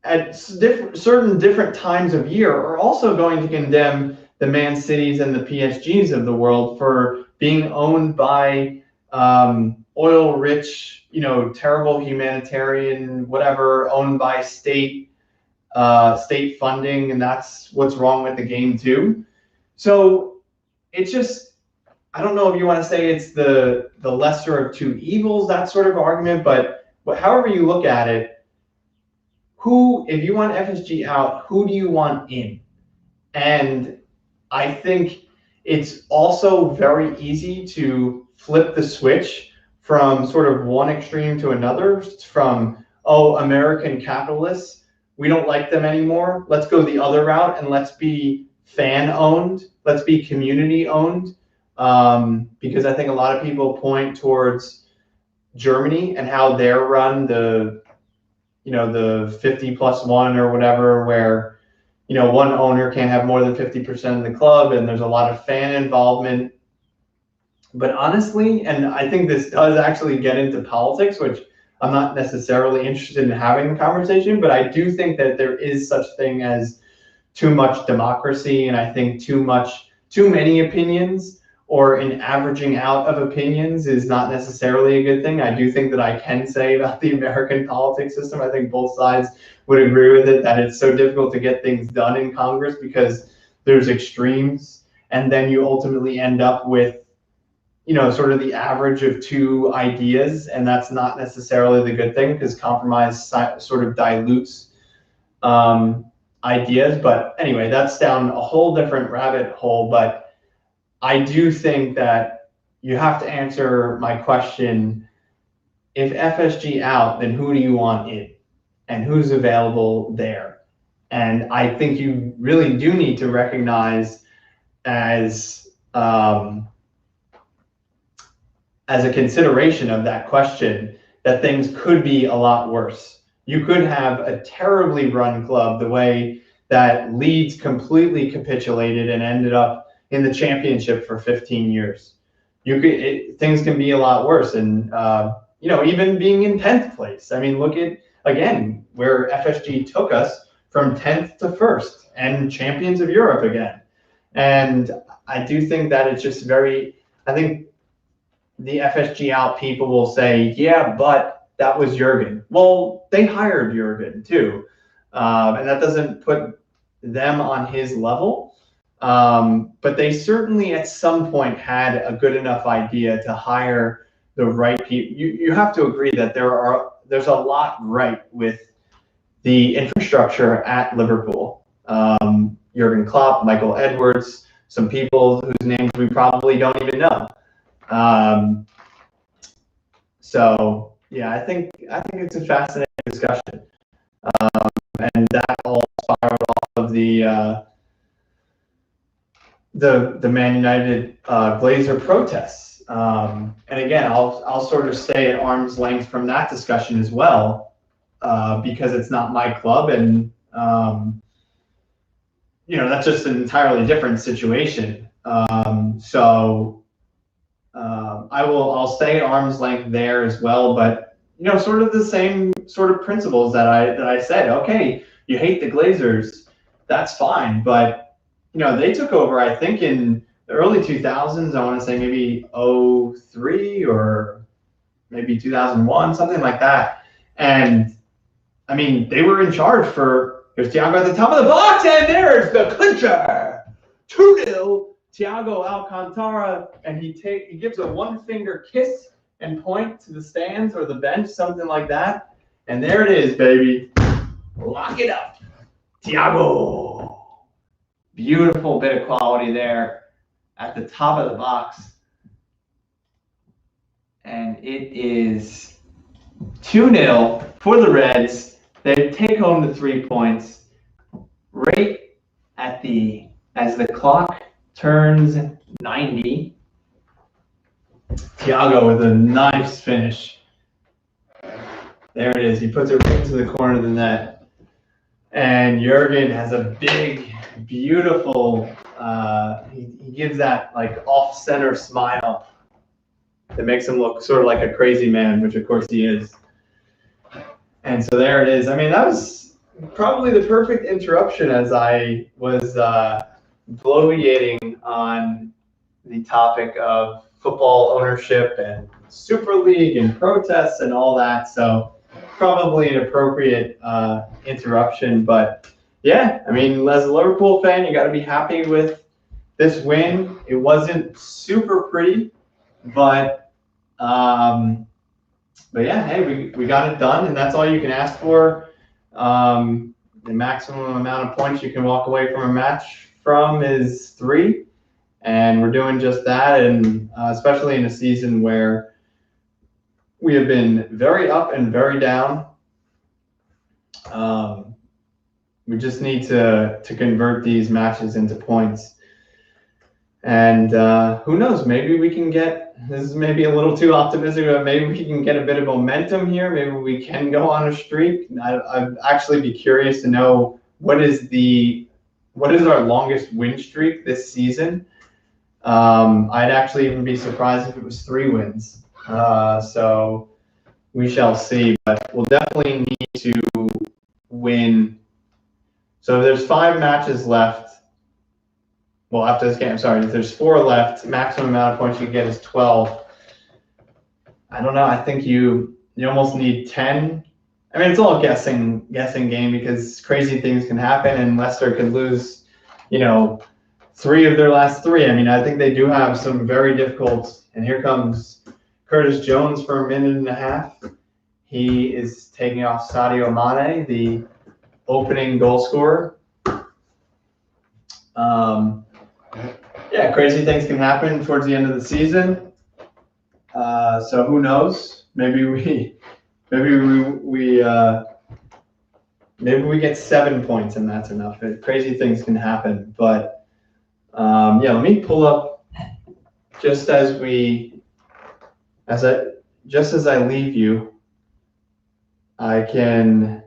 at certain different times of year are also going to condemn the Man Cities and the PSGs of the world for being owned by oil-rich, terrible humanitarian, whatever, owned by state funding, and that's what's wrong with the game too. So it's just, I don't know if you want to say it's the lesser of two evils, that sort of argument, but however you look at it, if you want FSG out, who do you want in? And I think it's also very easy to flip the switch from sort of one extreme to another, from, American capitalists, we don't like them anymore, let's go the other route and let's be fan owned, let's be community owned, because I think a lot of people point towards Germany and how they're run, the 50+1 or whatever, where one owner can't have more than 50% of the club, and there's a lot of fan involvement. But honestly, and I think this does actually get into politics, which I'm not necessarily interested in having a conversation, but I do think that there is such thing as too much democracy, and I think too many opinions, or an averaging out of opinions, is not necessarily a good thing. I do think that I can say about the American politics system, I think both sides would agree with it, that it's so difficult to get things done in Congress because there's extremes, and then you ultimately end up with sort of the average of two ideas, and that's not necessarily the good thing, because compromise sort of dilutes ideas. But anyway, that's down a whole different rabbit hole. But I do think that you have to answer my question: if FSG out, then who do you want in, and who's available there? And I think you really do need to recognize as a consideration of that question that things could be a lot worse. You could have a terribly run club, the way that Leeds completely capitulated and ended up in the championship for 15 years. Things can be a lot worse, and even being in 10th place. I mean, look at again where FSG took us, from 10th to 1st and champions of Europe again. And I do think that it's just I think the FSG out people will say, yeah, but that was Jurgen. Well, they hired Jurgen too, and that doesn't put them on his level. But they certainly at some point had a good enough idea to hire the right people. You have to agree that there's a lot right with the infrastructure at Liverpool. Jurgen Klopp, Michael Edwards, some people whose names we probably don't even know. So yeah, I think it's a fascinating discussion, and that all spiraled off of the Man United Glazer protests. And again, I'll sort of stay at arm's length from that discussion as well, because it's not my club, and that's just an entirely different situation. I'll stay at arm's length there as well, but sort of the same sort of principles that I said. Okay, you hate the Glazers, that's fine, but they took over, I think, in the early 2000s. I want to say maybe 2003 or maybe 2001, something like that. And I mean, they were in charge here's Thiago at the top of the box, and there's the clincher, 2-0. Thiago Alcantara, and he gives a one-finger kiss and point to the stands or the bench, something like that. And there it is, baby. Lock it up. Thiago. Beautiful bit of quality there at the top of the box. And it is 2-0 for the Reds. They take home the 3 points right as the clock turns 90. Thiago with a nice finish. There it is. He puts it right into the corner of the net. And Jurgen has a big, beautiful, he gives that like off-center smile that makes him look sort of like a crazy man, which of course he is. And so there it is. I mean, that was probably the perfect interruption as I was bloviating on the topic of football ownership and Super League and protests and all that. So probably an appropriate interruption. But yeah, I mean, as a Liverpool fan, you got to be happy with this win. It wasn't super pretty, but yeah, hey, we got it done, and that's all you can ask for. The maximum amount of points you can walk away from a match from is 3, and we're doing just that, and especially in a season where we have been very up and very down. We just need to convert these matches into points. And who knows, maybe we can get, this is maybe a little too optimistic, but maybe we can get a bit of momentum here. Maybe we can go on a streak. I'd actually be curious to know what is our longest win streak this season. I'd actually even be surprised if it was 3 wins. So we shall see, but we'll definitely need to win. So there's 5 matches left. Well, after this game, sorry, if there's 4 left, maximum amount of points you can get is 12. I don't know. I think you almost need 10. I mean, it's all a guessing game because crazy things can happen, and Leicester could lose, 3 of their last 3. I mean, I think they do have some very difficult. And here comes Curtis Jones for a minute and a half. He is taking off Sadio Mane, the opening goal scorer. Yeah, crazy things can happen towards the end of the season. So who knows? Maybe we get 7 points and that's enough. Crazy things can happen, but yeah. Let me pull up just as I leave you. I can.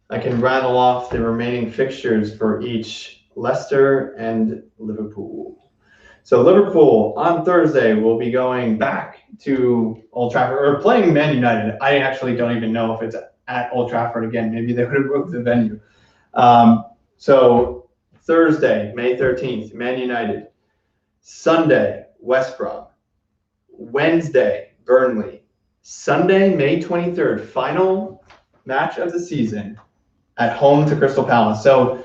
I can rattle off the remaining fixtures for each Leicester and Liverpool. So Liverpool on Thursday will be going back to Old Trafford, or playing Man United. I actually don't even know if it's at Old Trafford again. Maybe they would have moved the venue. So Thursday, May 13th, Man United. Sunday, West Brom. Wednesday, Burnley. Sunday, May 23rd, final match of the season at home to Crystal Palace. So,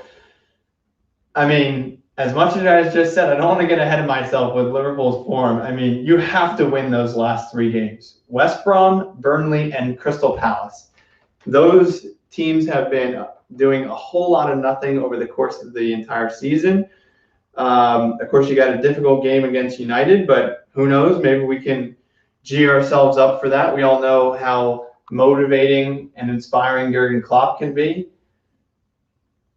I mean, as much as I just said, I don't want to get ahead of myself with Liverpool's form. I mean, you have to win those last 3 games. West Brom, Burnley, and Crystal Palace. Those teams have been doing a whole lot of nothing over the course of the entire season. Of course, you got a difficult game against United, but who knows? Maybe we can G ourselves up for that. We all know how motivating and inspiring Jurgen Klopp can be.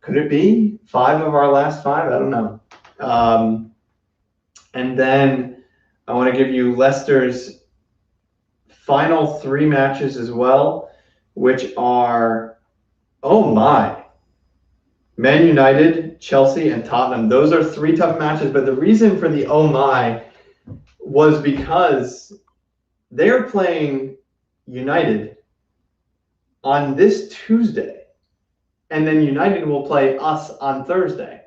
Could it be 5 of our last 5? I don't know. And then I want to give you Leicester's final 3 matches as well, which are, oh my, Man United, Chelsea, and Tottenham. Those are 3 tough matches, but the reason for the oh my was because they're playing United on this Tuesday, and then United will play us on Thursday.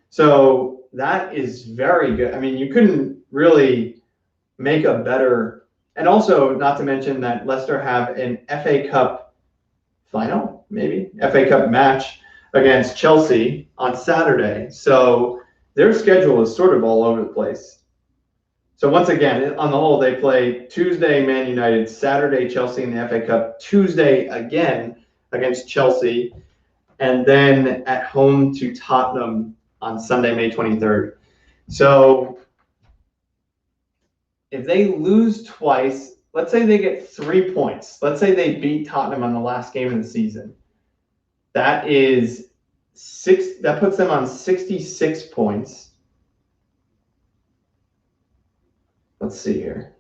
So that is very good. I mean, you couldn't really make a better, and also not to mention that Leicester have an FA Cup final, maybe, FA Cup match against Chelsea on Saturday. So their schedule is sort of all over the place. So once again, on the whole, they play Tuesday, Man United, Saturday, Chelsea in the FA Cup, Tuesday again against Chelsea, and then at home to Tottenham on Sunday, May 23rd. So if they lose twice, let's say they get 3 points. Let's say they beat Tottenham on the last game of the season. That is 6. That puts them on 66 points. Let's see here.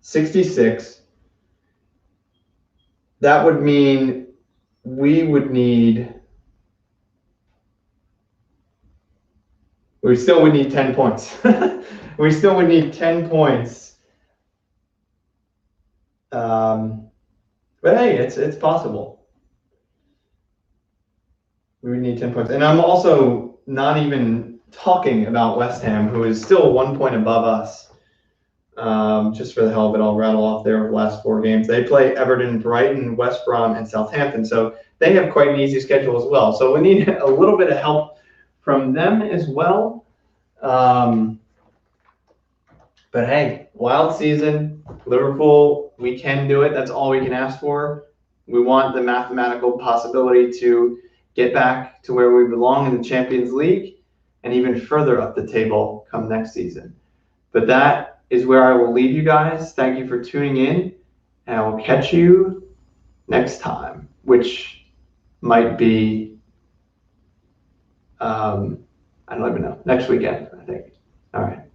66. That would mean we still would need 10 points. We still would need 10 points. But hey, it's possible. We would need 10 points. And I'm also not even talking about West Ham, who is still 1 point above us. Just for the hell of it, I'll rattle off their last 4 games. They play Everton, Brighton, West Brom, and Southampton. So they have quite an easy schedule as well. So we need a little bit of help from them as well. But hey, wild season, Liverpool, we can do it. That's all we can ask for. We want the mathematical possibility to get back to where we belong in the Champions League and even further up the table come next season. But that is where I will leave you guys. Thank you for tuning in, and I will catch you next time, which might be, I don't even know, next weekend, I think. All right.